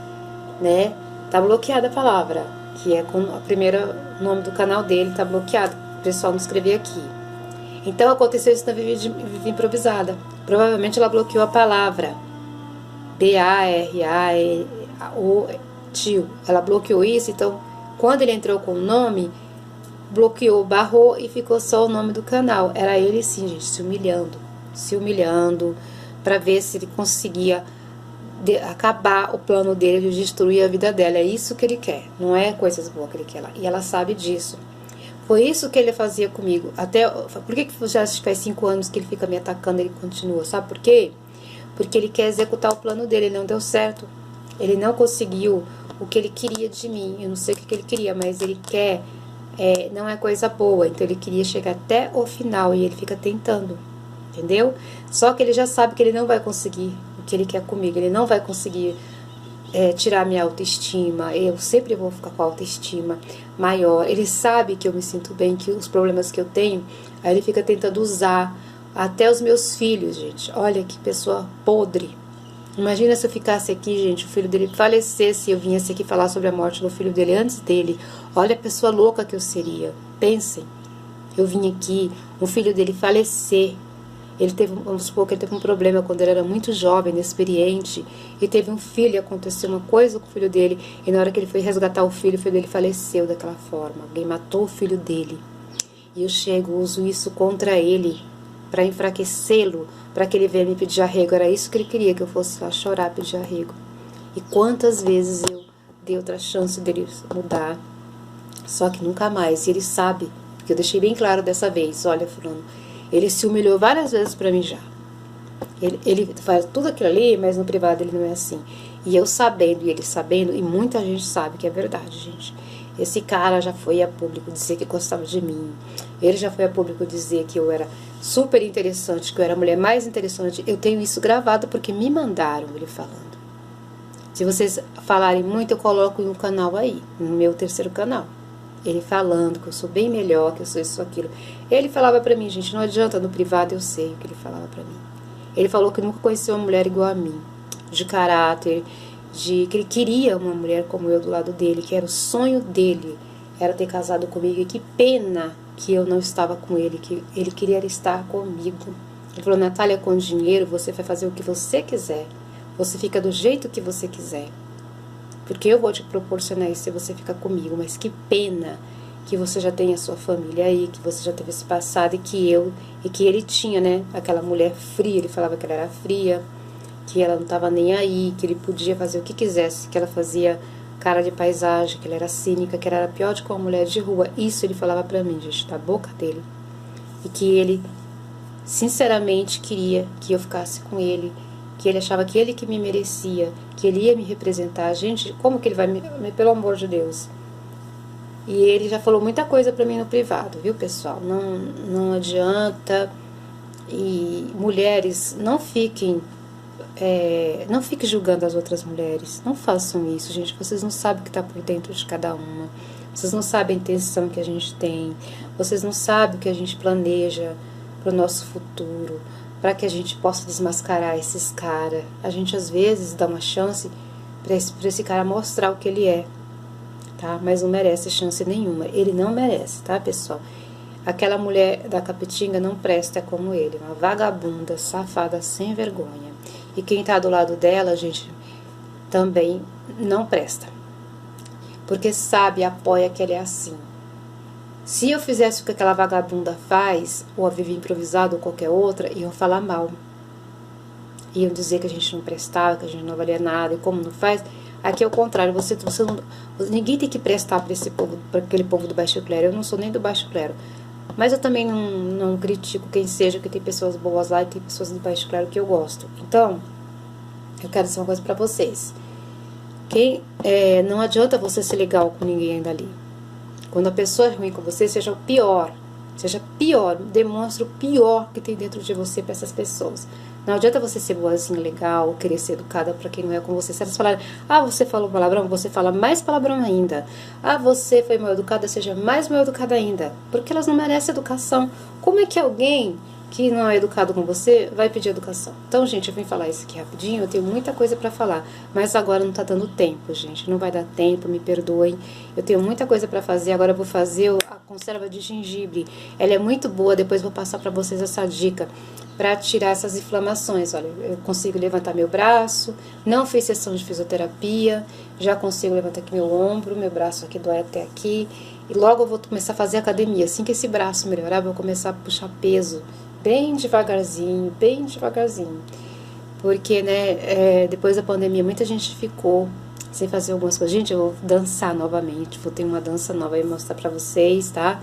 né? Tá bloqueada a palavra, que é com a primeira nome do canal dele, tá bloqueado, o pessoal não escrevia aqui. Então aconteceu isso na Vivi Improvisada. Provavelmente ela bloqueou a palavra B-A-R-A-O, tio. Ela bloqueou isso, então quando ele entrou com o nome, bloqueou, barrou e ficou só o nome do canal. Era ele sim, gente, se humilhando. se humilhando, para ver se ele conseguia acabar o plano dele de destruir a vida dela. É isso que ele quer, não é coisas boas que ele quer lá. E ela sabe disso. Foi isso que ele fazia comigo. Até, por que já faz 5 anos que ele fica me atacando e ele continua? Sabe por quê? Porque ele quer executar o plano dele. Ele não deu certo. Ele não conseguiu o que ele queria de mim. Eu não sei o que ele queria, mas ele quer. Não é coisa boa. Então ele queria chegar até o final e ele fica tentando. Entendeu? Só que ele já sabe que ele não vai conseguir o que ele quer comigo. Ele não vai conseguir tirar minha autoestima. Eu sempre vou ficar com a autoestima maior. Ele sabe que eu me sinto bem, que os problemas que eu tenho, aí ele fica tentando usar até os meus filhos, gente. Olha que pessoa podre. Imagina se eu ficasse aqui, gente, o filho dele falecesse e eu viesse aqui falar sobre a morte do filho dele antes dele. Olha a pessoa louca que eu seria. Pensem, eu vim aqui, o filho dele falecer. Ele teve, vamos supor que ele teve um problema quando ele era muito jovem, inexperiente, e teve um filho, e aconteceu uma coisa com o filho dele, e na hora que ele foi resgatar o filho dele faleceu daquela forma. Alguém matou o filho dele. E eu uso isso contra ele, para enfraquecê-lo, para que ele venha me pedir arrego. Era isso que ele queria, que eu fosse lá chorar, pedir arrego. E quantas vezes eu dei outra chance dele mudar, só que nunca mais. E ele sabe, porque eu deixei bem claro dessa vez, olha, fulano, ele se humilhou várias vezes pra mim já. Ele faz tudo aquilo ali, mas no privado ele não é assim. E eu sabendo, e ele sabendo, e muita gente sabe que é verdade, gente. Esse cara já foi a público dizer que gostava de mim. Ele já foi a público dizer que eu era super interessante, que eu era a mulher mais interessante. Eu tenho isso gravado porque me mandaram ele falando. Se vocês falarem muito, eu coloco em um canal aí, no meu 3º canal. Ele falando que eu sou bem melhor, que eu sou isso, aquilo. Ele falava pra mim, gente, não adianta, no privado eu sei o que ele falava pra mim. Ele falou que nunca conheceu uma mulher igual a mim, de caráter, que ele queria uma mulher como eu do lado dele, que era o sonho dele, era ter casado comigo, e que pena que eu não estava com ele, que ele queria estar comigo. Ele falou, Natália, com dinheiro você vai fazer o que você quiser, você fica do jeito que você quiser. Porque eu vou te proporcionar isso se você ficar comigo. Mas que pena que você já tenha a sua família aí, que você já teve esse passado, e que ele tinha, né? Aquela mulher fria, ele falava que ela era fria, que ela não estava nem aí, que ele podia fazer o que quisesse, que ela fazia cara de paisagem, que ela era cínica, que ela era pior do que uma mulher de rua. Isso ele falava pra mim, gente, da boca dele. E que ele, sinceramente, queria que eu ficasse com ele, que ele achava que ele que me merecia, que ele ia me representar. Gente, como que ele vai me... Pelo amor de Deus. E ele já falou muita coisa pra mim no privado, viu, pessoal? Não adianta. E mulheres, não fiquem julgando as outras mulheres. Não façam isso, gente. Vocês não sabem o que está por dentro de cada uma. Vocês não sabem a intenção que a gente tem. Vocês não sabem o que a gente planeja para o nosso futuro, para que a gente possa desmascarar esses caras. A gente às vezes dá uma chance para esse cara mostrar o que ele é, tá? Mas não merece chance nenhuma. Ele não merece, tá, pessoal? Aquela mulher da Capetinga não presta como ele, uma vagabunda, safada, sem vergonha. E quem tá do lado dela, gente, também não presta. Porque sabe, apoia que ele é assim. Se eu fizesse o que aquela vagabunda faz, ou a Vivi Improvisado ou qualquer outra, iam falar mal. Iam dizer que a gente não prestava, que a gente não valia nada, e como não faz. Aqui é o contrário, você não, ninguém tem que prestar para esse povo, para aquele povo do baixo clero. Eu não sou nem do baixo clero. Mas eu também não critico quem seja, que tem pessoas boas lá e tem pessoas do baixo clero que eu gosto. Então, eu quero dizer uma coisa pra vocês. Não adianta você ser legal com ninguém ainda ali. Quando a pessoa é ruim com você, seja o pior. Seja pior, demonstra o pior que tem dentro de você para essas pessoas. Não adianta você ser boazinha, legal, querer ser educada para quem não é com você. Se elas falarem, você falou palavrão, você fala mais palavrão ainda. Você foi mal educada, seja mais mal educada ainda. Porque elas não merecem educação. Como é que alguém que não é educado com você vai pedir educação? Então, gente, eu vim falar isso aqui rapidinho, eu tenho muita coisa para falar, mas agora não tá dando tempo, gente, não vai dar tempo, me perdoem. Eu tenho muita coisa para fazer, agora eu vou fazer a conserva de gengibre. Ela é muito boa, depois vou passar para vocês essa dica para tirar essas inflamações. Olha, eu consigo levantar meu braço, não fiz sessão de fisioterapia, já consigo levantar aqui meu ombro, meu braço aqui dói até aqui, e logo eu vou começar a fazer academia. Assim que esse braço melhorar, eu vou começar a puxar peso bem devagarzinho, bem devagarzinho. Porque, né, depois da pandemia, muita gente ficou sem fazer algumas coisas. Gente, eu vou dançar novamente, vou ter uma dança nova aí mostrar pra vocês, tá?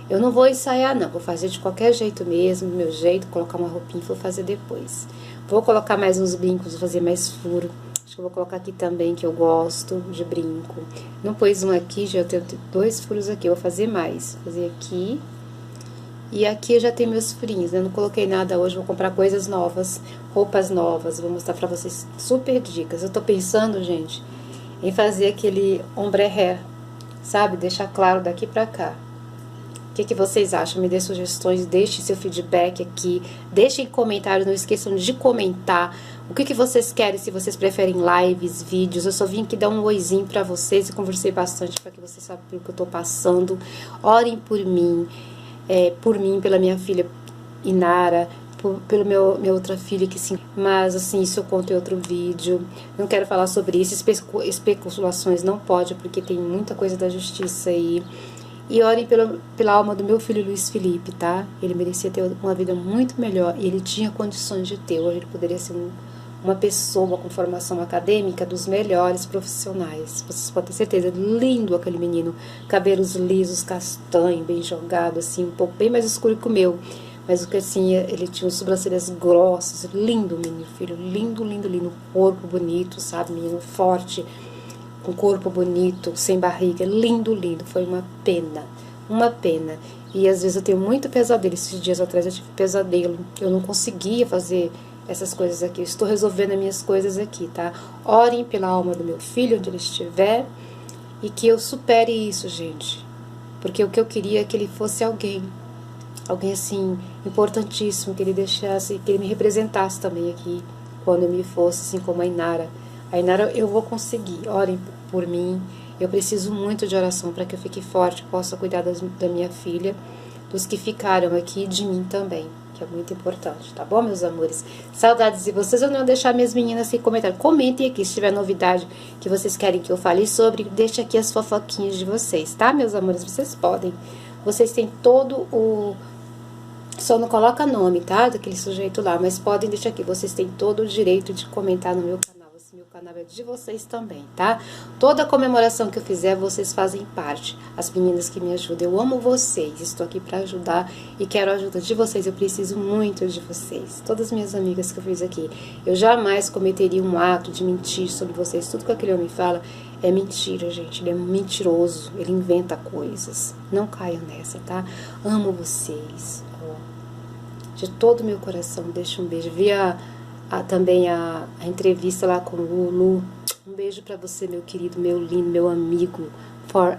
Eu não vou ensaiar, não, vou fazer de qualquer jeito mesmo, do meu jeito, colocar uma roupinha e vou fazer depois. Vou colocar mais uns brincos, vou fazer mais furo. Acho que eu vou colocar aqui também, que eu gosto de brinco. Não pus um aqui, já tenho 2 furos aqui, eu vou fazer mais. Vou fazer aqui. E aqui eu já tenho meus furinhos, né? Eu não coloquei nada hoje, vou comprar coisas novas, roupas novas, vou mostrar pra vocês super dicas. Eu tô pensando, gente, em fazer aquele ombre hair, sabe? Deixar claro daqui pra cá. O que vocês acham? Me dê sugestões, deixe seu feedback aqui, deixem comentários, não esqueçam de comentar o que vocês querem, se vocês preferem lives, vídeos. Eu só vim aqui dar um oizinho pra vocês e conversei bastante para que vocês saibam o que eu tô passando. Orem por mim, pela minha filha Inara, pelo minha outra filha que sim, mas assim, isso eu conto em outro vídeo. Não quero falar sobre isso, especulações não pode, porque tem muita coisa da justiça aí. E orem pela alma do meu filho Luiz Felipe, tá? Ele merecia ter uma vida muito melhor e ele tinha condições de ter. Hoje ele poderia ser uma pessoa com formação acadêmica dos melhores profissionais. Vocês podem ter certeza, lindo aquele menino. Cabelos lisos, castanho, bem jogado, assim, um pouco bem mais escuro que o meu. Mas o que assim, ele tinha sobrancelhas grossas, lindo menino, filho, lindo, lindo, lindo. Corpo bonito, sabe? Menino forte, com corpo bonito, sem barriga, lindo, lindo. Foi uma pena, uma pena. E às vezes eu tenho muito pesadelo. Esses dias atrás eu tive pesadelo. Eu não conseguia fazer essas coisas aqui. Eu estou resolvendo as minhas coisas aqui, tá? Orem pela alma do meu filho, onde ele estiver, e que eu supere isso, gente. Porque o que eu queria é que ele fosse alguém assim, importantíssimo, que ele deixasse, que ele me representasse também aqui, quando eu me fosse, assim como a Inara. A Inara eu vou conseguir, orem por mim. Eu preciso muito de oração para que eu fique forte, possa cuidar da minha filha, dos que ficaram aqui e de mim também, que é muito importante, tá bom, meus amores? Saudades de vocês. Eu não vou deixar minhas meninas sem comentário. Comentem aqui se tiver novidade que vocês querem que eu fale sobre. Deixa aqui as fofoquinhas de vocês, tá, meus amores? Vocês podem. Vocês têm todo o... Só não coloca nome, tá? Daquele sujeito lá, mas podem deixar aqui. Vocês têm todo o direito de comentar no meu canal. Esse meu canal é de vocês também, tá? Toda comemoração que eu fizer, vocês fazem parte. As meninas que me ajudam, eu amo vocês. Estou aqui pra ajudar e quero a ajuda de vocês. Eu preciso muito de vocês. Todas as minhas amigas que eu fiz aqui. Eu jamais cometeria um ato de mentir sobre vocês. Tudo que aquele homem fala é mentira, gente. Ele é mentiroso. Ele inventa coisas. Não caiam nessa, tá? Amo vocês. De todo o meu coração, deixo um beijo. Vi também a entrevista lá com o Lulu. Um beijo pra você, meu querido, meu lindo, meu amigo. Forever.